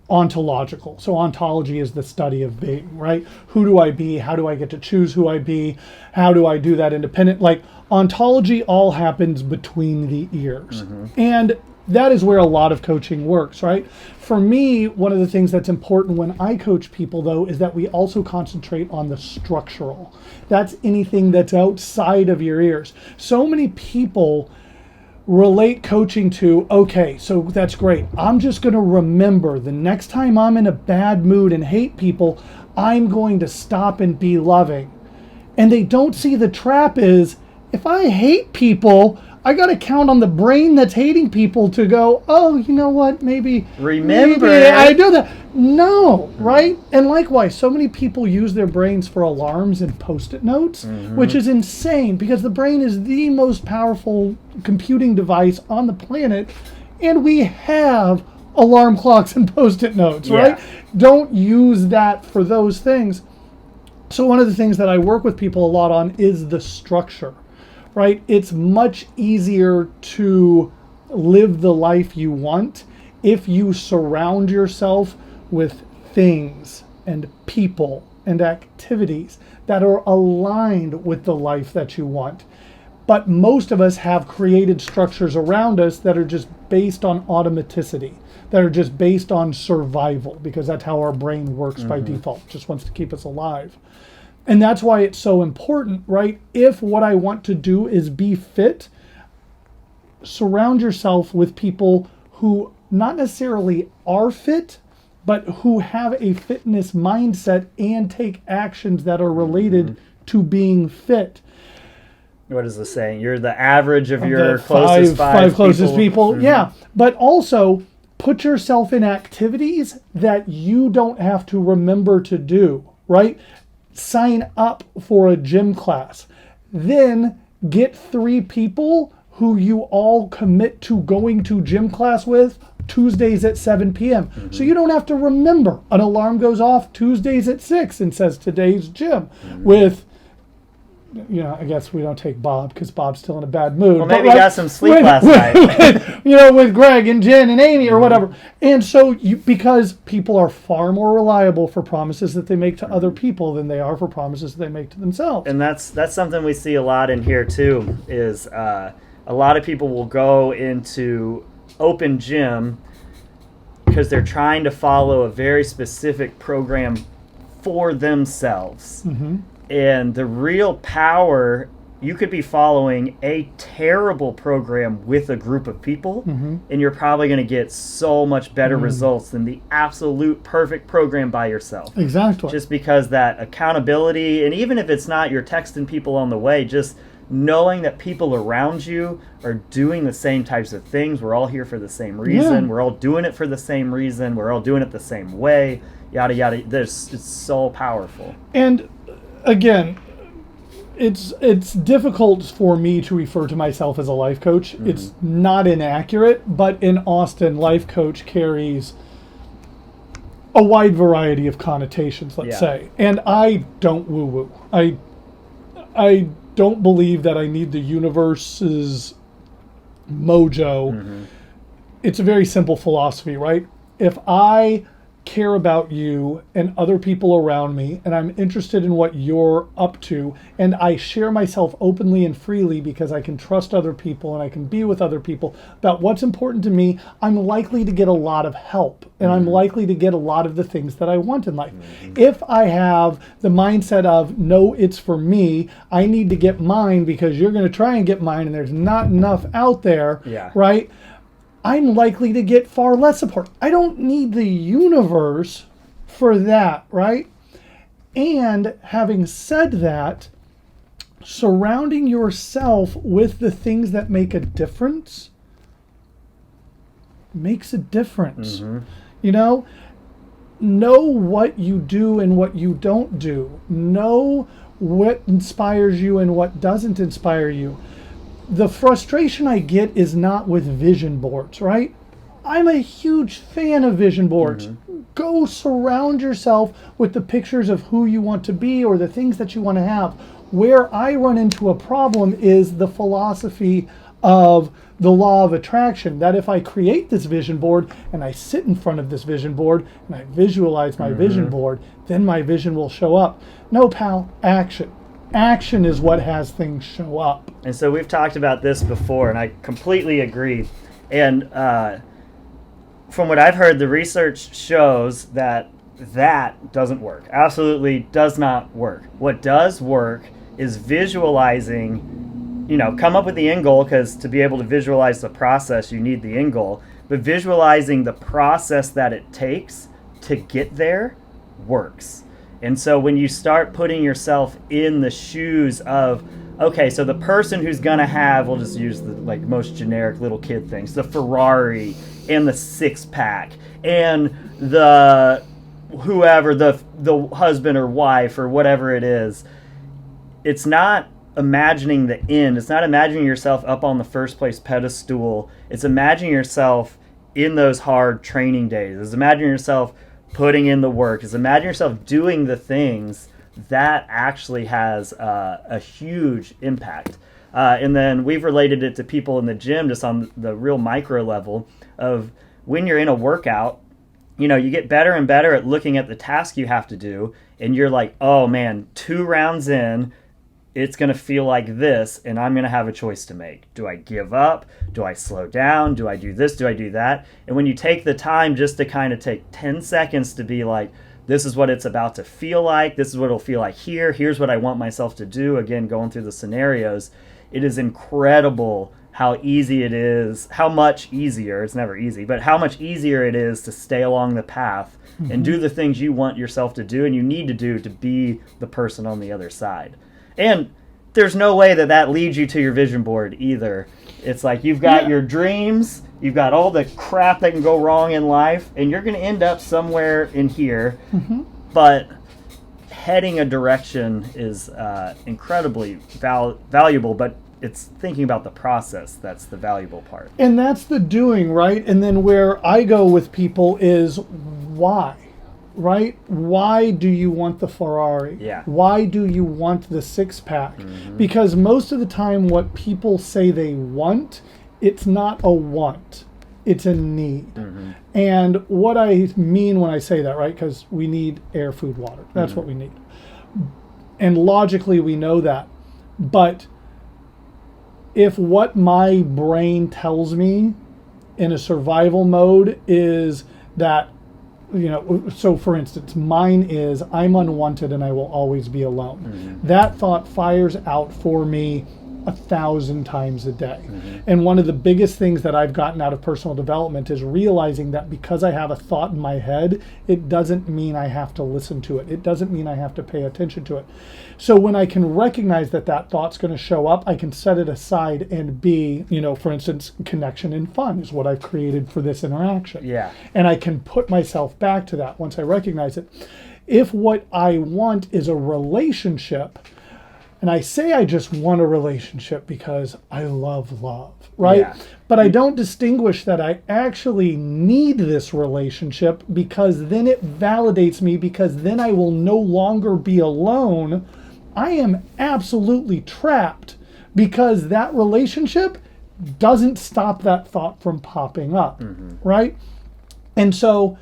ontological. So ontology is the study of being, right? Who do I be? How do I get to choose who I be? How do I do that independent? Like, ontology all happens between the ears. And that is where a lot of coaching works, right? For me, one of the things that's important when I coach people, though, is that we also concentrate on the structural. That's anything that's outside of your ears. So many people relate coaching to, okay, so that's great. I'm just going to remember the next time I'm in a bad mood and hate people, I'm going to stop and be loving. And they don't see the trap is, if I hate people, I got to count on the brain that's hating people to go, oh, you know what, maybe I do that. No, right? And likewise, so many people use their brains for alarms and Post-it notes, which is insane, because the brain is the most powerful computing device on the planet, and we have alarm clocks and Post-it notes, right? Don't use that for those things. So one of the things that I work with people a lot on is the structure. Right? It's much easier to live the life you want if you surround yourself with things and people and activities that are aligned with the life that you want. But most of us have created structures around us that are just based on automaticity, that are just based on survival, because that's how our brain works by default, just wants to keep us alive. And that's why it's so important, right? If what I want to do is be fit, surround yourself with people who not necessarily are fit, but who have a fitness mindset and take actions that are related to being fit. What is the saying? You're the average of your closest five closest people. Yeah, but also put yourself in activities that you don't have to remember to do, right? Sign up for a gym class. Then get 3 people who you all commit to going to gym class with Tuesdays at 7 p.m. So you don't have to remember. An alarm goes off Tuesdays at 6 and says today's gym with I guess we don't take Bob because Bob's still in a bad mood. Well, maybe he got some sleep last night. With Greg and Jen and Amy or whatever. And so, because people are far more reliable for promises that they make to other people than they are for promises that they make to themselves. And that's something we see a lot in here too. Is a lot of people will go into open gym because they're trying to follow a very specific program for themselves. Mm-hmm. And the real power, you could be following a terrible program with a group of people, mm-hmm. and you're probably going to get so much better results than the absolute perfect program by yourself. Exactly. Just because that accountability, and even if it's not, you're texting people on the way, just knowing that people around you are doing the same types of things. We're all here for the same reason. Yeah. We're all doing it for the same reason. We're all doing it the same way. Yada, yada. It's so powerful. And again, it's difficult for me to refer to myself as a life coach. Mm-hmm. It's not inaccurate, but in Austin, life coach carries a wide variety of connotations, let's say. And I don't woo-woo. I don't believe that I need the universe's mojo. Mm-hmm. It's a very simple philosophy, right? If I care about you and other people around me, and I'm interested in what you're up to, and I share myself openly and freely because I can trust other people and I can be with other people about what's important to me, I'm likely to get a lot of help, and I'm likely to get a lot of the things that I want in life. If I have the mindset of, no, it's for me, I need to get mine because you're going to try and get mine and there's not enough out there, right? I'm likely to get far less support. I don't need the universe for that, right? And having said that, surrounding yourself with the things that make a difference makes a difference. Mm-hmm. Know what you do and what you don't do. Know what inspires you and what doesn't inspire you. The frustration I get is not with vision boards, right? I'm a huge fan of vision boards. Mm-hmm. Go surround yourself with the pictures of who you want to be or the things that you want to have. Where I run into a problem is the philosophy of the law of attraction, that if I create this vision board and I sit in front of this vision board and I visualize my vision board, then my vision will show up. No, pal, action. Action is what has things show up. And so we've talked about this before, and I completely agree. And from what I've heard, the research shows that doesn't work. Absolutely does not work. What does work is visualizing, come up with the end goal, because to be able to visualize the process, you need the end goal. But visualizing the process that it takes to get there works. And so when you start putting yourself in the shoes of, okay, so the person who's going to have, we'll just use the most generic little kid things, the Ferrari and the six-pack and the whoever, the husband or wife or whatever it is, it's not imagining the end. It's not imagining yourself up on the first place pedestal. It's imagining yourself in those hard training days. It's imagining yourself putting in the work. Is imagine yourself doing the things that actually has a huge impact. And then we've related it to people in the gym just on the real micro level of when you're in a workout, you get better and better at looking at the task you have to do. And you're like, oh man, 2 rounds in, it's going to feel like this, and I'm going to have a choice to make. Do I give up? Do I slow down? Do I do this? Do I do that? And when you take the time just to kind of take 10 seconds to be like, this is what it's about to feel like. This is what it'll feel like here. Here's what I want myself to do. Again, going through the scenarios, it is incredible how easy it is, how much easier, it's never easy, but how much easier it is to stay along the path and do the things you want yourself to do and you need to do to be the person on the other side. And there's no way that leads you to your vision board either. It's like you've got your dreams, you've got all the crap that can go wrong in life, and you're going to end up somewhere in here. Mm-hmm. But heading a direction is incredibly valuable, but it's thinking about the process that's the valuable part. And that's the doing, right? And then where I go with people is why. right? Why do you want the Ferrari? Yeah. Why do you want the six-pack? Because most of the time what people say they want, it's not a want, it's a need. And what I mean when I say that, right? Because we need air, food, water. That's what we need. And logically we know that. But if what my brain tells me in a survival mode is that, so for instance, mine is I'm unwanted and I will always be alone. That thought fires out for me 1,000 times a day. And one of the biggest things that I've gotten out of personal development is realizing that because I have a thought in my head, it doesn't mean I have to listen to it. It doesn't mean I have to pay attention to it. So when I can recognize that that thought's going to show up, I can set it aside and be, for instance, connection and fun is what I've created for this interaction. Yeah. And I can put myself back to that once I recognize it. If what I want is a relationship, and I say I just want a relationship because I love love, right? Yeah. But I don't distinguish that I actually need this relationship, because then it validates me, because then I will no longer be alone. I am absolutely trapped because that relationship doesn't stop that thought from popping up, right? And so,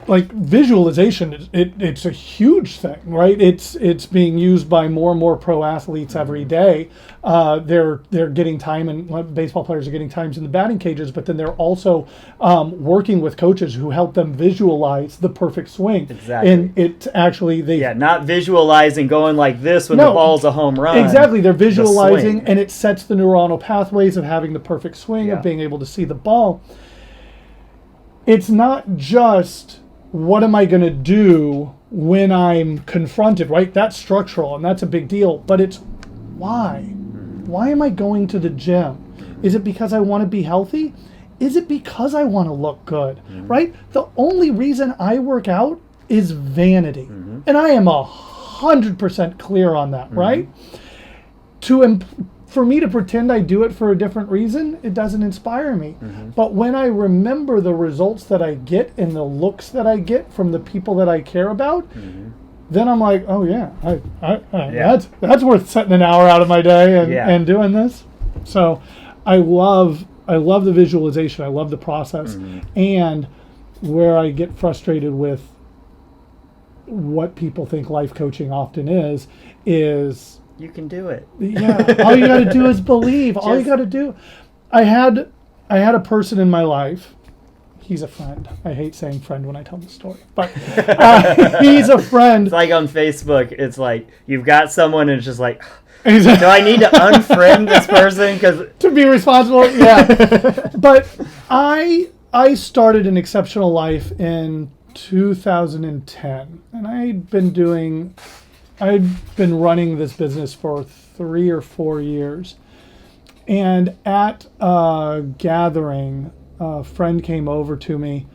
like, visualization, it's a huge thing, right? It's being used by more and more pro athletes every day. They're getting time, and baseball players are getting times in the batting cages, but then they're also working with coaches who help them visualize the perfect swing. Exactly. And it actually, not visualizing going like this when the ball's a home run. Exactly. They're visualizing, and it sets the neuronal pathways of having the perfect swing, of being able to see the ball. It's not just, what am I going to do when I'm confronted, right? That's structural, and that's a big deal. But it's why? Why am I going to the gym? Is it because I want to be healthy? Is it because I want to look good, right? The only reason I work out is vanity. And I am 100% clear on that, right? For me to pretend I do it for a different reason, it doesn't inspire me. But when I remember the results that I get and the looks that I get from the people that I care about, then I'm like, oh yeah, that's worth setting an hour out of my day and doing this. So I love the visualization. I love the process. And where I get frustrated with what people think life coaching often is you can do it. Yeah, all you got to do is believe. All you got to do. I had a person in my life. He's a friend. I hate saying friend when I tell the story, but he's a friend. It's like on Facebook. It's like you've got someone, and it's just like, Exactly. do I need to unfriend this person to be responsible? Yeah. But I started an exceptional life in 2010, and I'd been running this business for 3 or 4 years. And at a gathering, a friend came over to me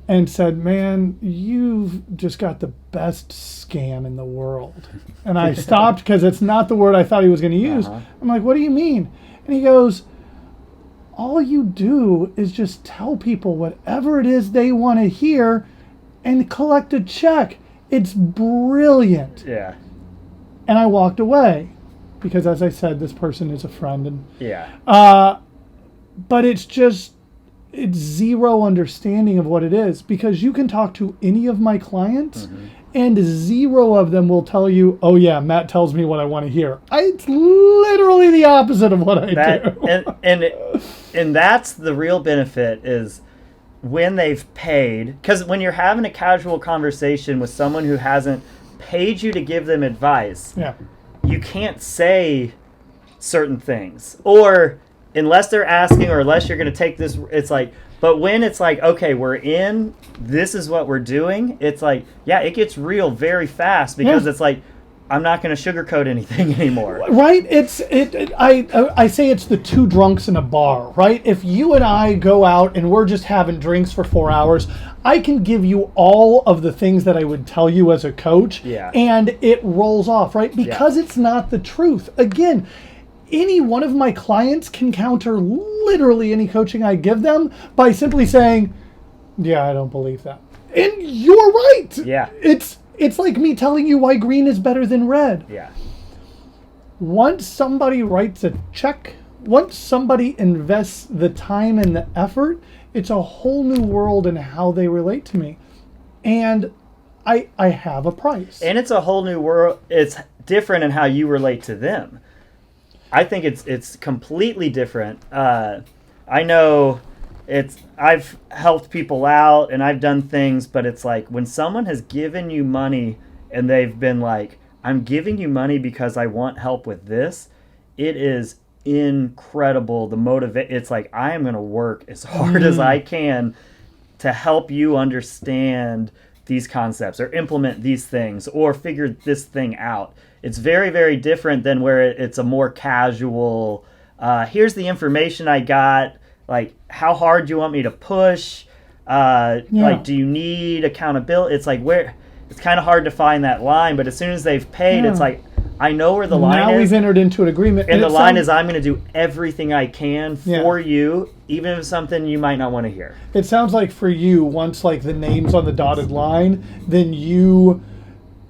and said, man, you've just got the best scam in the world. And I stopped because it's not the word I thought he was going to use. I'm like, what do you mean? And he goes, all you do is just tell people whatever it is they want to hear and collect a check. It's brilliant. Yeah. And I walked away because, as I said, this person is a friend. And but it's zero understanding of what it is, because you can talk to any of my clients and zero of them will tell you, oh yeah, Matt tells me what I want to hear. It's literally the opposite of what I do. And that's the real benefit, is when they've paid, because when you're having a casual conversation with someone who hasn't paid you to give them advice, you can't say certain things, or unless they're asking, or unless you're going to take this, it's like, but when it's like, okay, we're in, this is what we're doing, it's like, it gets real very fast, because it's like, I'm not going to sugarcoat anything anymore. Right? I say it's the two drunks in a bar, right? If you and I go out and we're just having drinks for 4 hours, I can give you all of the things that I would tell you as a coach, and it rolls off, right? Because it's not the truth. Again, any one of my clients can counter literally any coaching I give them by simply saying, I don't believe that. And you're right. Yeah. It's like me telling you why green is better than red. Yeah. Once somebody writes a check, once somebody invests the time and the effort, it's a whole new world in how they relate to me. And I have a price. And it's a whole new world. It's different in how you relate to them. I think it's completely different. I know I've helped people out and I've done things, but it's like when someone has given you money and they've been like, I'm giving you money because I want help with this, it is incredible. It's like, I am going to work as hard as I can to help you understand these concepts or implement these things or figure this thing out. It's very, very different than where it's a more casual, here's the information I got, like, how hard do you want me to push? Like, do you need accountability? It's like, it's kind of hard to find that line, but as soon as they've paid, it's like, I know where the line is. Now we've entered into an agreement. And the line is, I'm going to do everything I can for you, even if it's something you might not want to hear. It sounds like for you, once like the name's on the dotted line, then you,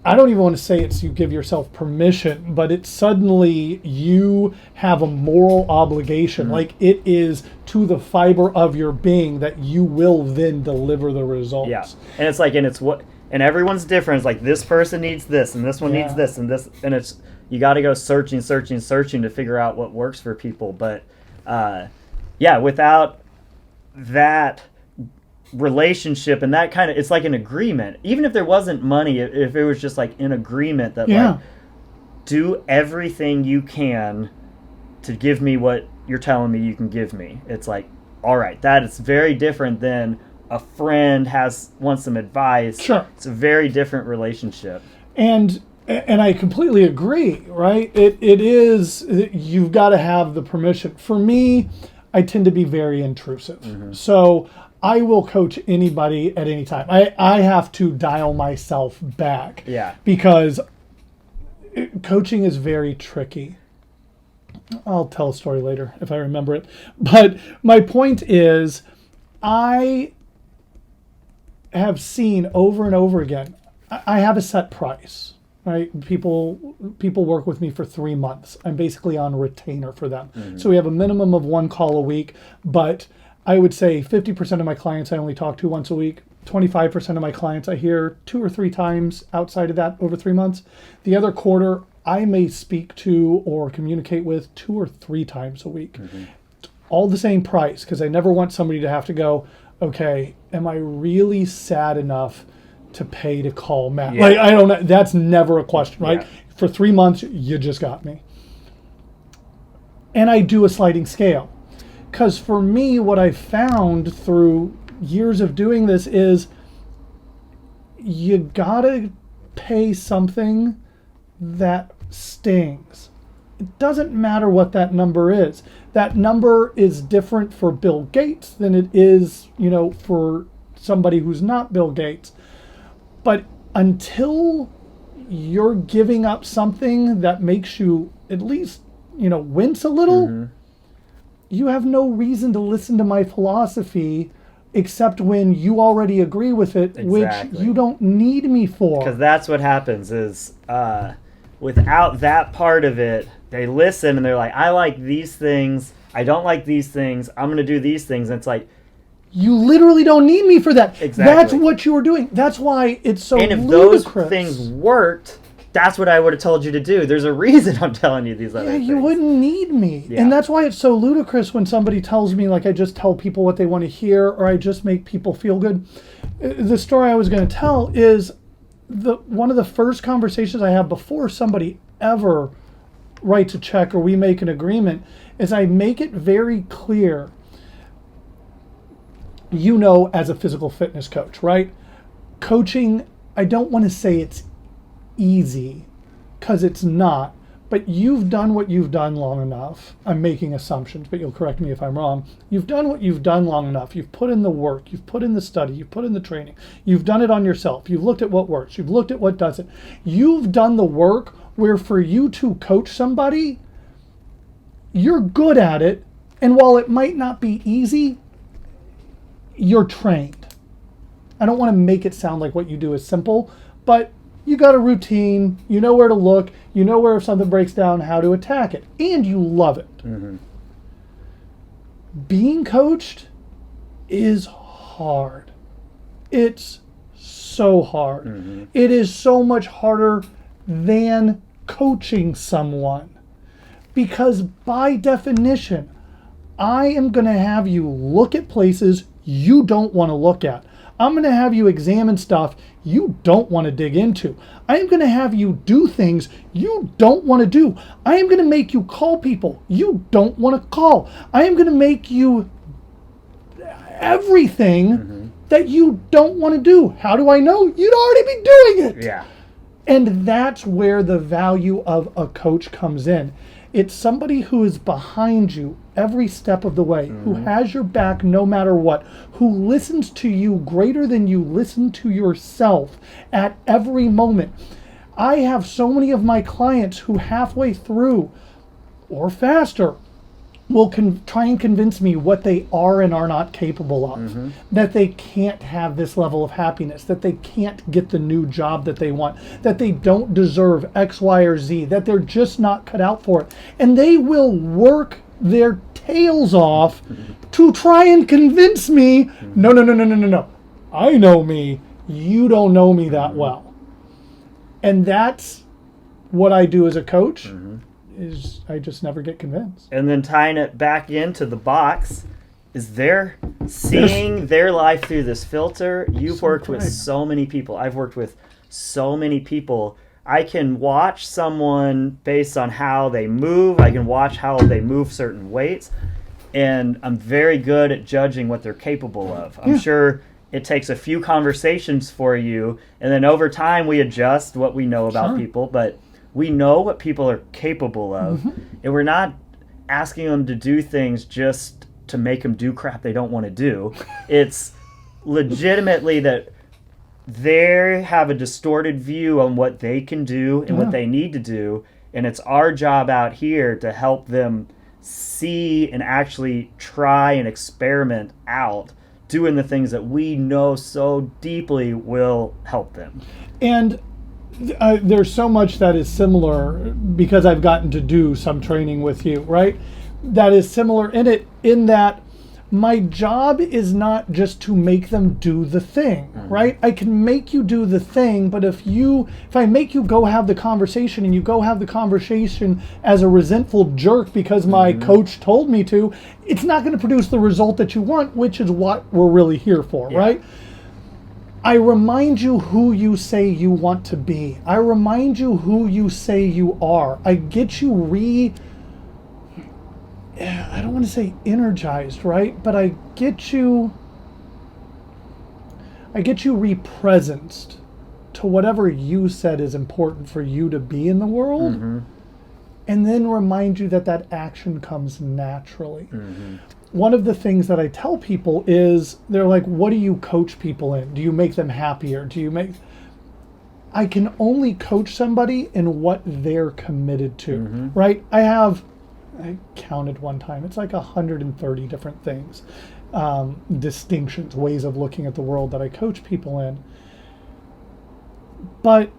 I don't even want to say it's you give yourself permission, but it's suddenly you have a moral obligation. Like it is to the fiber of your being that you will then deliver the results. Yeah. And it's like, and everyone's different. It's like this person needs this and this one needs this and this, and it's, you got to go searching to figure out what works for people. But without that relationship and that kind of, it's like an agreement. Even if there wasn't money, if it was just like an agreement that like, do everything you can to give me what you're telling me you can give me. It's like, all right, that is very different than a friend wants some advice. Sure. It's a very different relationship. And I completely agree, right? It is, you've got to have the permission. For me, I tend to be very intrusive. So I will coach anybody at any time. I have to dial myself back. Yeah. Because coaching is very tricky. I'll tell a story later if I remember it. But my point is, I have seen over and over again, I have a set price, right? People work with me for 3 months. I'm basically on retainer for them. So we have a minimum of 1 call a week, but I would say 50% of my clients I only talk to once a week. 25% of my clients I hear 2 or 3 times outside of that over 3 months. The other quarter I may speak to or communicate with 2 or 3 times a week. All the same price, because I never want somebody to have to go, okay, am I really sad enough to pay to call Matt? Like, I don't know. That's never a question, right? For 3 months, you just got me. And I do a sliding scale. Because for me, what I've found through years of doing this is you gotta pay something that stings. It doesn't matter what that number is. That number is different for Bill Gates than it is, for somebody who's not Bill Gates. But until you're giving up something that makes you at least, wince a little, you have no reason to listen to my philosophy except when you already agree with it, which you don't need me for. Because that's what happens is without that part of it, they listen and they're like, I like these things, I don't like these things, I'm going to do these things. And it's like, you literally don't need me for that. Exactly. That's what you were doing. That's why it's so ludicrous. And if those things worked, that's what I would have told you to do. There's a reason I'm telling you these other things. You wouldn't need me. Yeah. And that's why it's so ludicrous when somebody tells me, like, I just tell people what they want to hear or I just make people feel good. The story I was going to tell is one of the first conversations I have before somebody ever writes a check or we make an agreement is I make it very clear, as a physical fitness coach, right? Coaching, I don't want to say it's easy, because it's not, but you've done what you've done long enough. I'm making assumptions, but you'll correct me if I'm wrong. You've done what you've done long enough. You've put in the work, you've put in the study, you've put in the training, you've done it on yourself, you've looked at what works, you've looked at what doesn't. You've done the work where for you to coach somebody, you're good at it, and while it might not be easy, you're trained. I don't want to make it sound like what you do is simple, but you got a routine, you know where to look, you know where if something breaks down, how to attack it, and you love it. Mm-hmm. Being coached is hard. It's so hard. Mm-hmm. It is so much harder than coaching someone, because by definition, I am going to have you look at places you don't want to look at. I'm going to have you examine stuff you don't want to dig into. I am going to have you do things you don't want to do. I am going to make you call people you don't want to call. I am going to make you everything that you don't want to do. How do I know? You'd already be doing it. Yeah. And that's where the value of a coach comes in. It's somebody who is behind you every step of the way, who has your back no matter what, who listens to you greater than you listen to yourself at every moment. I have so many of my clients who halfway through or faster will try and convince me what they are and are not capable of, that they can't have this level of happiness, that they can't get the new job that they want, that they don't deserve X, Y, or Z, that they're just not cut out for it. And they will work their tails off to try and convince me, no. I know me, you don't know me that well. And that's what I do as a coach. Is I just never get convinced. And then tying it back into the box is they're seeing their life through this filter. You've worked with so many people. I've worked with so many people. I can watch someone based on how they move. I can watch how they move certain weights. And I'm very good at judging what they're capable of. I'm sure it takes a few conversations for you. And then over time we adjust what we know about people. But we know what people are capable of, and we're not asking them to do things just to make them do crap they don't want to do. It's legitimately that they have a distorted view on what they can do and what they need to do, and it's our job out here to help them see and actually try and experiment out doing the things that we know so deeply will help them. And there's so much that is similar, because I've gotten to do some training with you, right? That is similar in that my job is not just to make them do the thing, right? I can make you do the thing, but if I make you go have the conversation and you go have the conversation as a resentful jerk because my coach told me to, it's not going to produce the result that you want, which is what we're really here for, right? I remind you who you say you want to be. I remind you who you say you are. I get you I don't want to say energized, right? But I get you represenced to whatever you said is important for you to be in the world. And then remind you that action comes naturally. One of the things that I tell people is, they're like, what do you coach people in? Do you make them happier? I can only coach somebody in what they're committed to, right? I counted one time, it's like 130 different things, distinctions, ways of looking at the world that I coach people in. But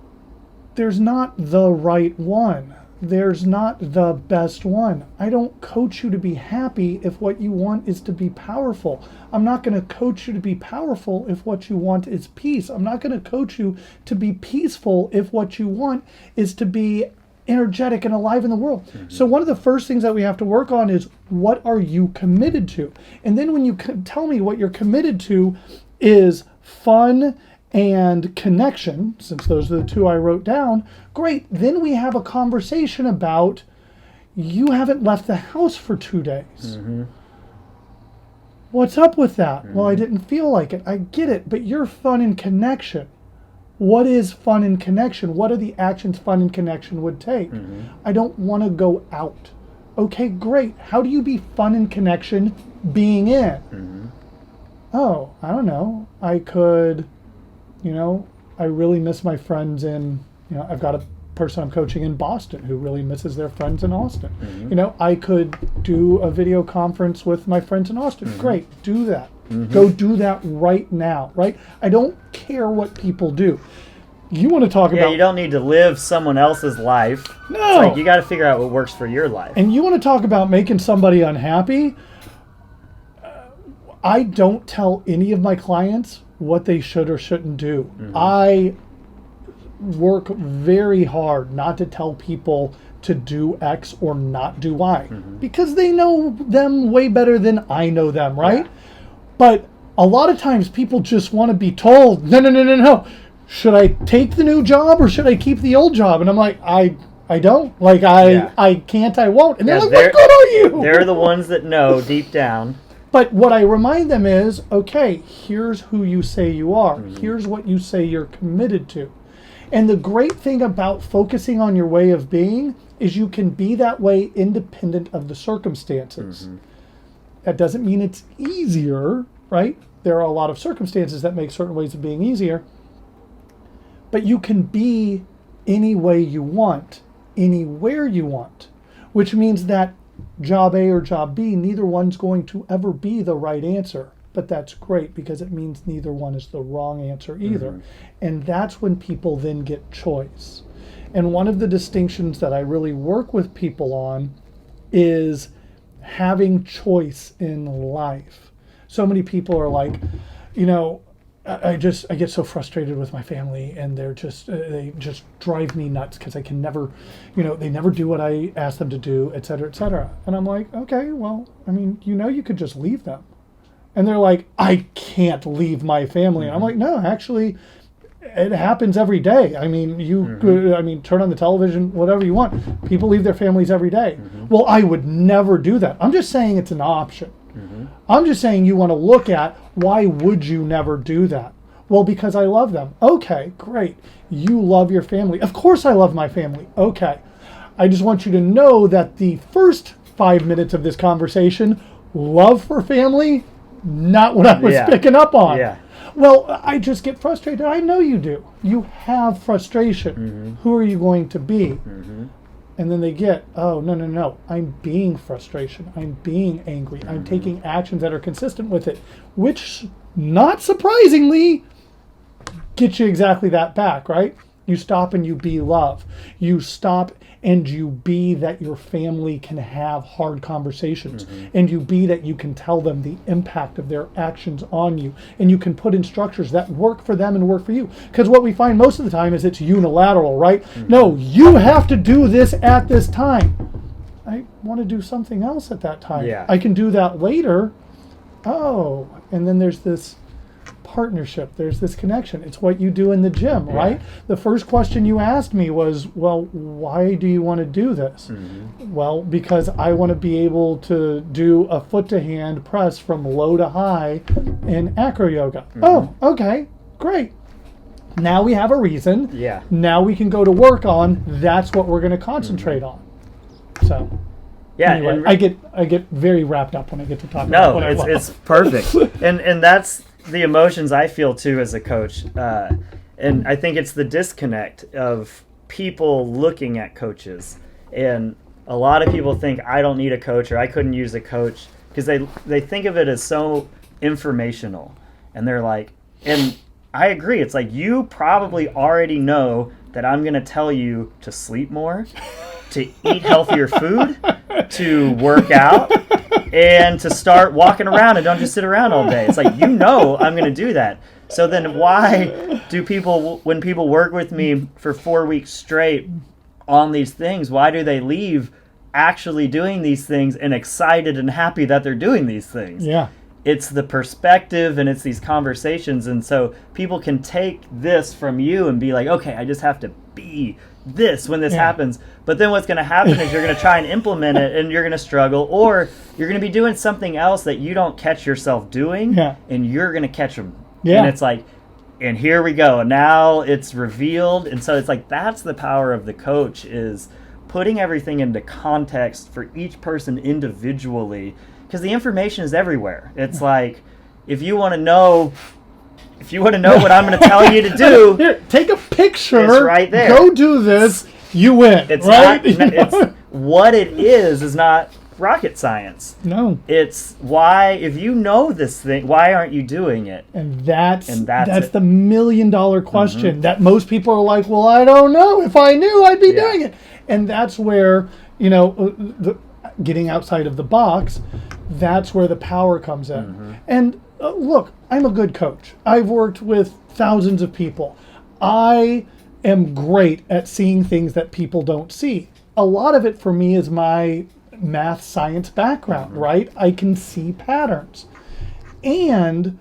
there's not the right one. There's not the best one. I don't coach you to be happy if what you want is to be powerful. I'm not going to coach you to be powerful if what you want is peace. I'm not going to coach you to be peaceful if what you want is to be energetic and alive in the world. So one of the first things that we have to work on is, what are you committed to? And then when you tell me what you're committed to is fun and connection, since those are the two I wrote down, great. Then we have a conversation about, you haven't left the house for 2 days. What's up with that? Well, I didn't feel like it. I get it, but you're fun and connection. What is fun and connection? What are the actions fun and connection would take? I don't want to go out. Okay, great. How do you be fun and connection being in? Oh, I don't know. I could, I really miss my friends I've got a person I'm coaching in Boston who really misses their friends in Austin. I could do a video conference with my friends in Austin. Great, do that. Go do that right now, right? I don't care what people do. You want to talk about... you don't need to live someone else's life. No. It's like you got to figure out what works for your life. And you want to talk about making somebody unhappy? I don't tell any of my clients what they should or shouldn't do. I work very hard not to tell people to do X or not do Y, because they know them way better than I know them, right? Yeah. But a lot of times people just want to be told, no. Should I take the new job or should I keep the old job? And I'm like, I don't. Like, I can't, I won't. And they're like, what good are you? They're the ones that know deep down. But what I remind them is, okay, here's who you say you are. Here's what you say you're committed to. And the great thing about focusing on your way of being is you can be that way independent of the circumstances. That doesn't mean it's easier, right? There are a lot of circumstances that make certain ways of being easier. But you can be any way you want, anywhere you want, which means that job A or job B, neither one's going to ever be the right answer. But that's great because it means neither one is the wrong answer either. And that's when people then get choice. And one of the distinctions that I really work with people on is having choice in life. So many people are like, I get so frustrated with my family, and they just drive me nuts because I can never, they never do what I ask them to do, et cetera, et cetera. And I'm like, okay, well, I mean, you could just leave them. And they're like, I can't leave my family. And I'm like, no, actually, it happens every day. I mean, turn on the television, whatever you want. People leave their families every day. Well, I would never do that. I'm just saying it's an option. I'm just saying you want to look at, why would you never do that? Well, because I love them. Okay, great. You love your family. Of course I love my family. Okay. I just want you to know that the first 5 minutes of this conversation, love for family, not what I was picking up on. Yeah. Well, I just get frustrated. I know you do. You have frustration. Who are you going to be? And then they get, oh, no. I'm being frustration. I'm being angry. I'm taking actions that are consistent with it, which, not surprisingly, gets you exactly that back, right? You stop and you be love. You stop and you be that your family can have hard conversations. And you be that you can tell them the impact of their actions on you. And you can put in structures that work for them and work for you. Because what we find most of the time is it's unilateral, right? No, you have to do this at this time. I want to do something else at that time. Yeah. I can do that later. Oh, and then there's this partnership. There's this connection. It's what you do in the gym, right? The first question you asked me was, well, why do you want to do this? Well, because I want to be able to do a foot to hand press from low to high in acro yoga. Oh, okay, great. Now we have a reason. Yeah. Now we can go to work on, that's what we're going to concentrate on. So Yeah, anyway, I get very wrapped up when I get to talk no, about what I love. it's perfect, and that's the emotions I feel too as a coach, and I think it's the disconnect of people looking at coaches, and a lot of people think I don't need a coach or I couldn't use a coach because they think of it as so informational, and they're like, and I agree, it's like you probably already know that I'm going to tell you to sleep more, to eat healthier food, to work out, and to start walking around and don't just sit around all day. It's like, I'm going to do that. So then why do people, when people work with me for 4 weeks straight on these things, why do they leave actually doing these things and excited and happy that they're doing these things? Yeah. It's the perspective and it's these conversations. And so people can take this from you and be like, okay, I just have to be this when this happens. But then what's going to happen is you're going to try and implement it and you're going to struggle, or you're going to be doing something else that you don't catch yourself doing, and you're going to catch them. And it's like, and here we go. Now it's revealed. And so it's like, that's the power of the coach, is putting everything into context for each person individually, because the information is everywhere. It's like, if you want to know what I'm going to tell you to do, here, take a picture. It's right there. Go do this. You win. It's right? not. It's what it is not rocket science. No. It's why, if you know this thing, why aren't you doing it? And that's it. the $1 million question that most people are like, well, I don't know. If I knew, I'd be doing it. And that's where, getting outside of the box, that's where the power comes in. And look, I'm a good coach. I've worked with thousands of people. I am great at seeing things that people don't see. A lot of it for me is my math science background, right? I can see patterns. And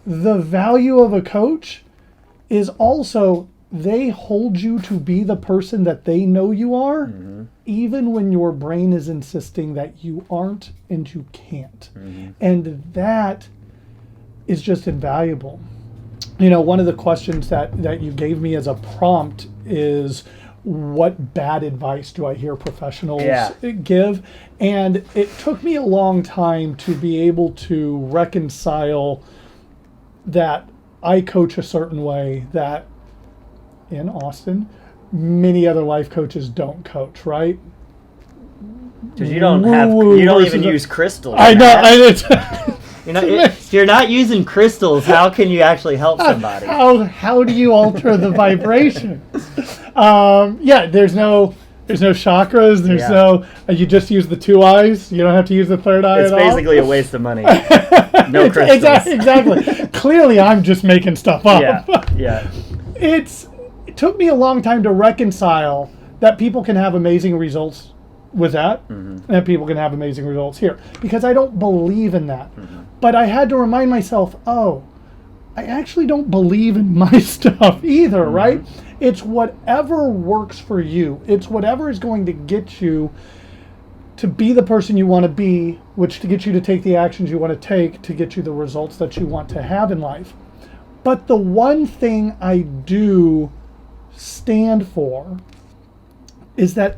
the value of a coach is also they hold you to be the person that they know you are, even when your brain is insisting that you aren't and you can't. And that is just invaluable. One of the questions that you gave me as a prompt is, what bad advice do I hear professionals give? And it took me a long time to be able to reconcile that I coach a certain way that in Austin, many other life coaches don't coach, right? Because you don't even use crystals. I know. If you're not using crystals, how can you actually help somebody? How do you alter the vibrations? There's no chakras. There's no. You just use the 2 eyes. You don't have to use the third eye at all. It's basically a waste of money. No crystals. Exactly. Clearly, I'm just making stuff up. Yeah. It took me a long time to reconcile that people can have amazing results with that, and that people can have amazing results here, because I don't believe in that. But I had to remind myself, I actually don't believe in my stuff either, right? It's whatever works for you. It's whatever is going to get you to be the person you want to be, which to get you to take the actions you want to take to get you the results that you want to have in life. But the one thing I do stand for is that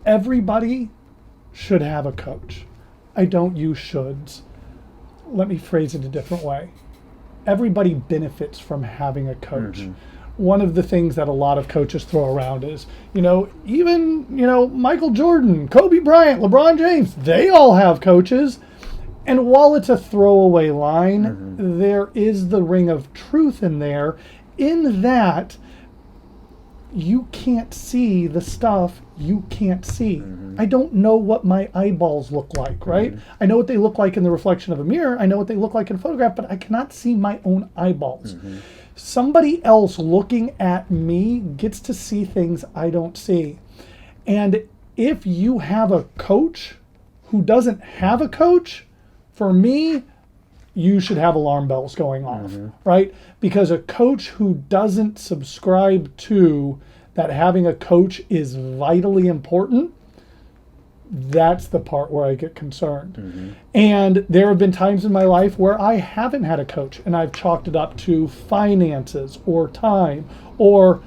everybody should have a coach. I don't use shoulds. Let me phrase it a different way. Everybody benefits from having a coach. One of the things that a lot of coaches throw around is, Michael Jordan, Kobe Bryant, LeBron James, they all have coaches. And while it's a throwaway line, there is the ring of truth in there, in that you can't see the stuff you can't see. I don't know what my eyeballs look like, right? I know what they look like in the reflection of a mirror. I know what they look like in a photograph, but I cannot see my own eyeballs. Somebody else looking at me gets to see things I don't see. And if you have a coach who doesn't have a coach, for me, you should have alarm bells going off, right? Because a coach who doesn't subscribe to that having a coach is vitally important, that's the part where I get concerned. And there have been times in my life where I haven't had a coach, and I've chalked it up to finances or time, or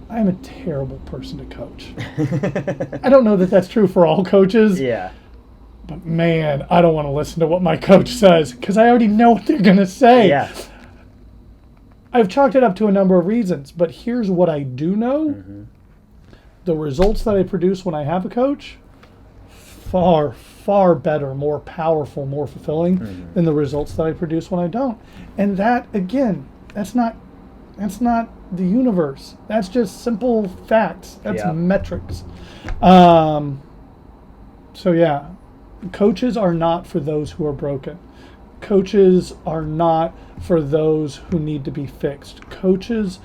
I'm a terrible person to coach. I don't know that that's true for all coaches. But man, I don't want to listen to what my coach says, because I already know what they're going to say. I've chalked it up to a number of reasons, but here's what I do know. The results that I produce when I have a coach, far, far better, more powerful, more fulfilling than the results that I produce when I don't. And that, again, that's not the universe. That's just simple facts. That's metrics. Coaches are not for those who are broken. Coaches are not for those who need to be fixed. Coaches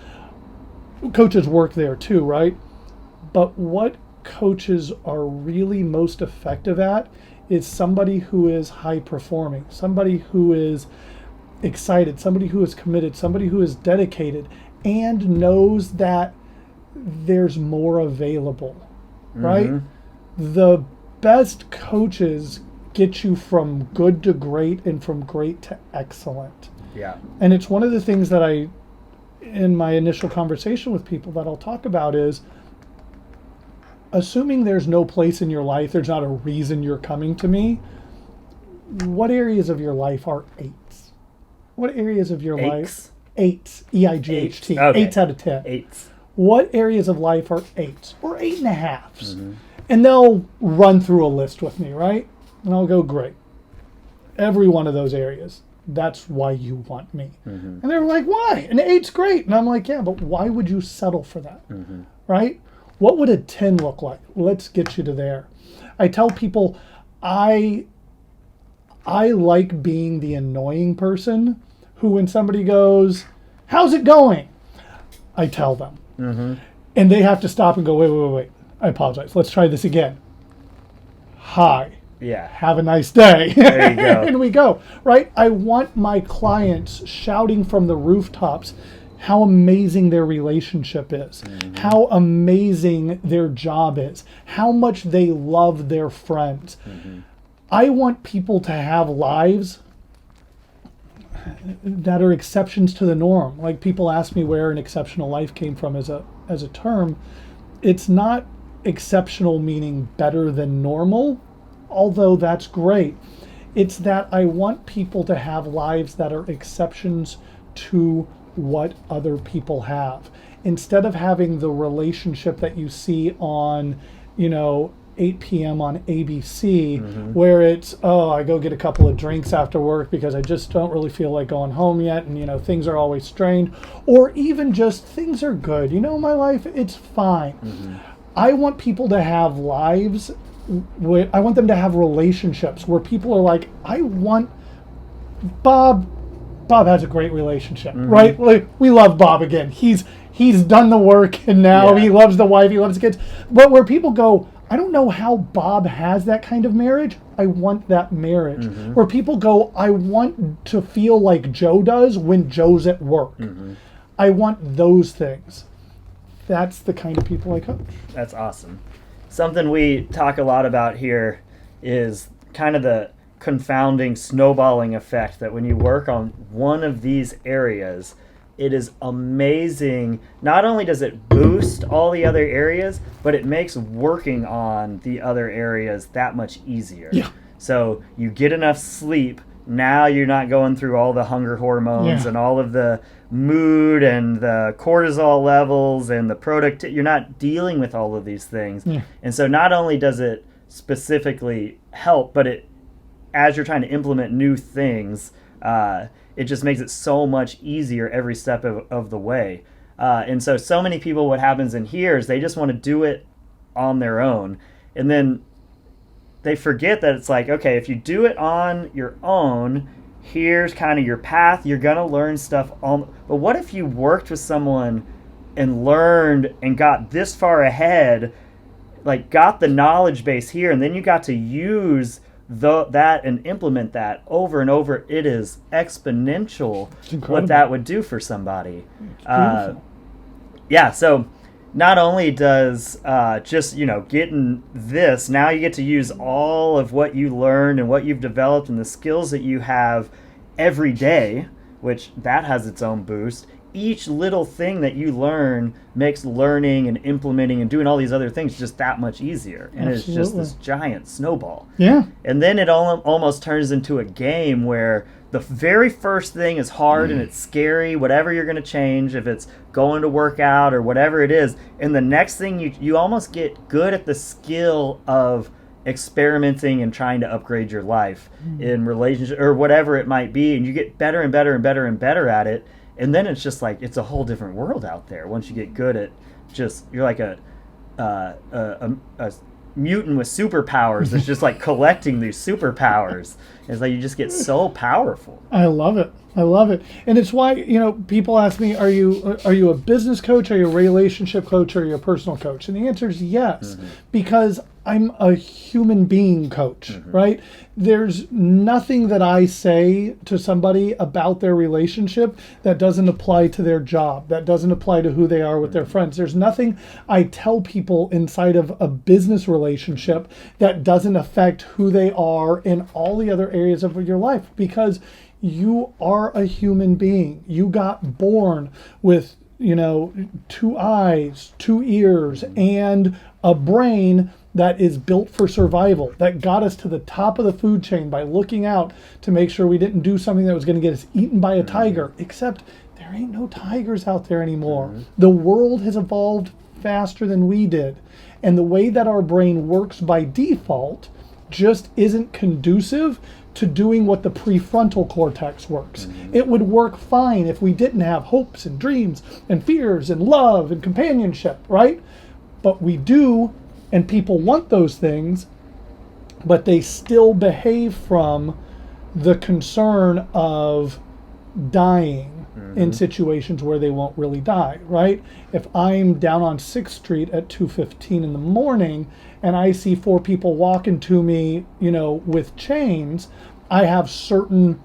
work there too, right? But what coaches are really most effective at is somebody who is high performing, somebody who is excited, somebody who is committed, somebody who is dedicated, and knows that there's more available, right? The best coaches get you from good to great and from great to excellent. And it's one of the things that in my initial conversation with people that I'll talk about is, assuming there's no place in your life, there's not a reason you're coming to me, what areas of your life are eights? What areas of your life? Eights. E-I-G-H-T. Okay. 8s out of 10. Eights. What areas of life are eights or 8.5s? And they'll run through a list with me, right? And I'll go, great. Every one of those areas. That's why you want me. And they're like, why? And 8's great. And I'm like, yeah, but why would you settle for that? Right? What would a 10 look like? Let's get you to there. I tell people I like being the annoying person who, when somebody goes, how's it going? I tell them. And they have to stop and go, wait. I apologize. Let's try this again. Hi. Yeah. Have a nice day. There you go. And we go, right? I want my clients shouting from the rooftops how amazing their relationship is, how amazing their job is, how much they love their friends. I want people to have lives that are exceptions to the norm. Like, people ask me where an exceptional life came from as a term. It's not exceptional meaning better than normal, although that's great. It's that I want people to have lives that are exceptions to what other people have. Instead of having the relationship that you see on, 8 p.m. on ABC, where it's, I go get a couple of drinks after work because I just don't really feel like going home yet, and things are always strained, or even just things are good. My life, it's fine. I want people to have lives where I want them to have relationships where people are like, I want Bob has a great relationship, right? Like, we love Bob again. He's done the work, and now he loves the wife, he loves the kids. But where people go, I don't know how Bob has that kind of marriage. I want that marriage. Where people go, I want to feel like Joe does when Joe's at work. I want those things. That's the kind of people I coach. That's awesome. Something we talk a lot about here is kind of the confounding snowballing effect that when you work on one of these areas, it is amazing. Not only does it boost all the other areas, but it makes working on the other areas that much easier. Yeah. So you get enough sleep. Now you're not going through all the hunger hormones and all of the mood and the cortisol levels and the productivity. You're not dealing with all of these things. And so not only does it specifically help, but it, as you're trying to implement new things, it just makes it so much easier every step of the way. And so many people, what happens in here is they just want to do it on their own. And then they forget that it's like, okay, if you do it on your own, here's kind of your path. You're going to learn stuff. But what if you worked with someone and learned and got this far ahead, like got the knowledge base here, and then you got to use that and implement that over and over? It is exponential what that would do for somebody. So not only does just getting this, now you get to use all of what you learned and what you've developed and the skills that you have every day, which that has its own boost. Each little thing that you learn makes learning and implementing and doing all these other things just that much easier. And it's just this giant snowball. Yeah. And then it almost turns into a game where the very first thing is hard and it's scary, whatever you're going to change, if it's going to work out or whatever it is. And the next thing, you almost get good at the skill of experimenting and trying to upgrade your life in relationship or whatever it might be. And you get better and better and better and better at it. And then it's just like, it's a whole different world out there once you get good at just, you're like a mutant with superpowers that's just like collecting these superpowers. It's like you just get so powerful. I love it. And it's why, people ask me, are you a business coach? Are you a relationship coach? Or are you a personal coach? And the answer is yes, because I'm a human being coach, right? There's nothing that I say to somebody about their relationship that doesn't apply to their job, that doesn't apply to who they are with their friends. There's nothing I tell people inside of a business relationship that doesn't affect who they are in all the other areas of your life, because you are a human being. You got born with, 2 eyes, 2 ears, and a brain that is built for survival, that got us to the top of the food chain by looking out to make sure we didn't do something that was going to get us eaten by a tiger, except there ain't no tigers out there anymore. The world has evolved faster than we did. And the way that our brain works by default just isn't conducive to doing what the prefrontal cortex works. It would work fine if we didn't have hopes and dreams and fears and love and companionship, right? But we do, and people want those things, but they still behave from the concern of dying in situations where they won't really die, right? If I'm down on 6th Street at 2:15 in the morning and I see 4 people walking to me, with chains, I have certain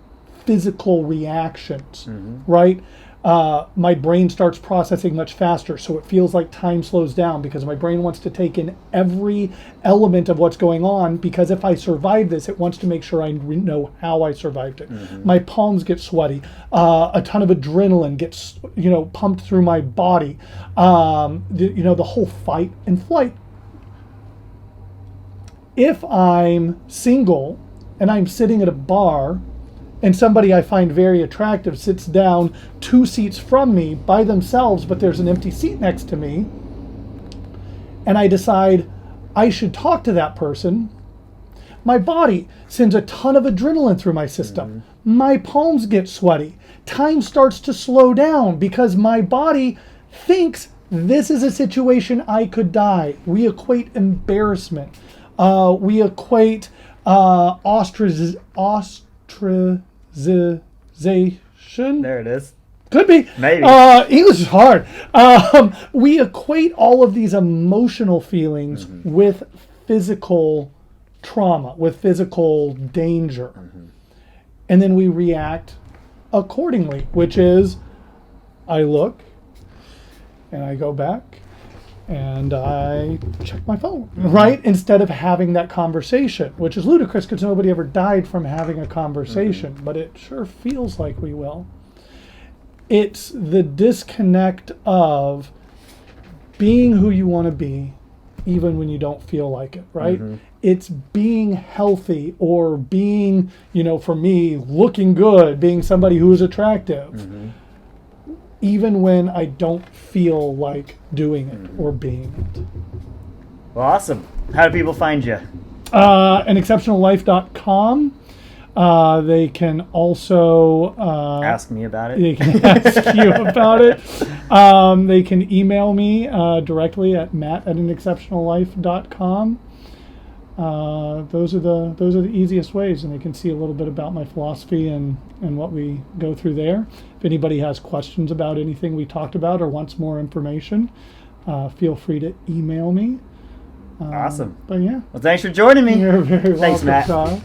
physical reactions, right? My brain starts processing much faster, so it feels like time slows down because my brain wants to take in every element of what's going on, because if I survive this, it wants to make sure I know how I survived it. My palms get sweaty. A ton of adrenaline gets, pumped through my body. The whole fight and flight. If I'm single and I'm sitting at a bar and somebody I find very attractive sits down 2 seats from me by themselves, but there's an empty seat next to me, and I decide I should talk to that person, my body sends a ton of adrenaline through my system. My palms get sweaty. Time starts to slow down because my body thinks this is a situation I could die. We equate embarrassment. We equate ostracization. There it is. Could be. Maybe. English is hard. We equate all of these emotional feelings with physical trauma, with physical danger. And then we react accordingly, which is I look and I go back and I check my phone, right? Instead of having that conversation, which is ludicrous because nobody ever died from having a conversation, but it sure feels like we will. It's the disconnect of being who you want to be, even when you don't feel like it, right? It's being healthy, or being, for me, looking good, being somebody who is attractive. Even when I don't feel like doing it or being it. Well, awesome. How do people find you? Anexceptionallife.com. They can also ask me about it. They can ask you about it. They can email me directly at matt@anexceptionallife.com. Those are the easiest ways, and they can see a little bit about my philosophy and what we go through there. If anybody has questions about anything we talked about or wants more information, feel free to email me. Awesome. But yeah. Well, thanks for joining me. You're very Thanks, welcome, Matt. Todd.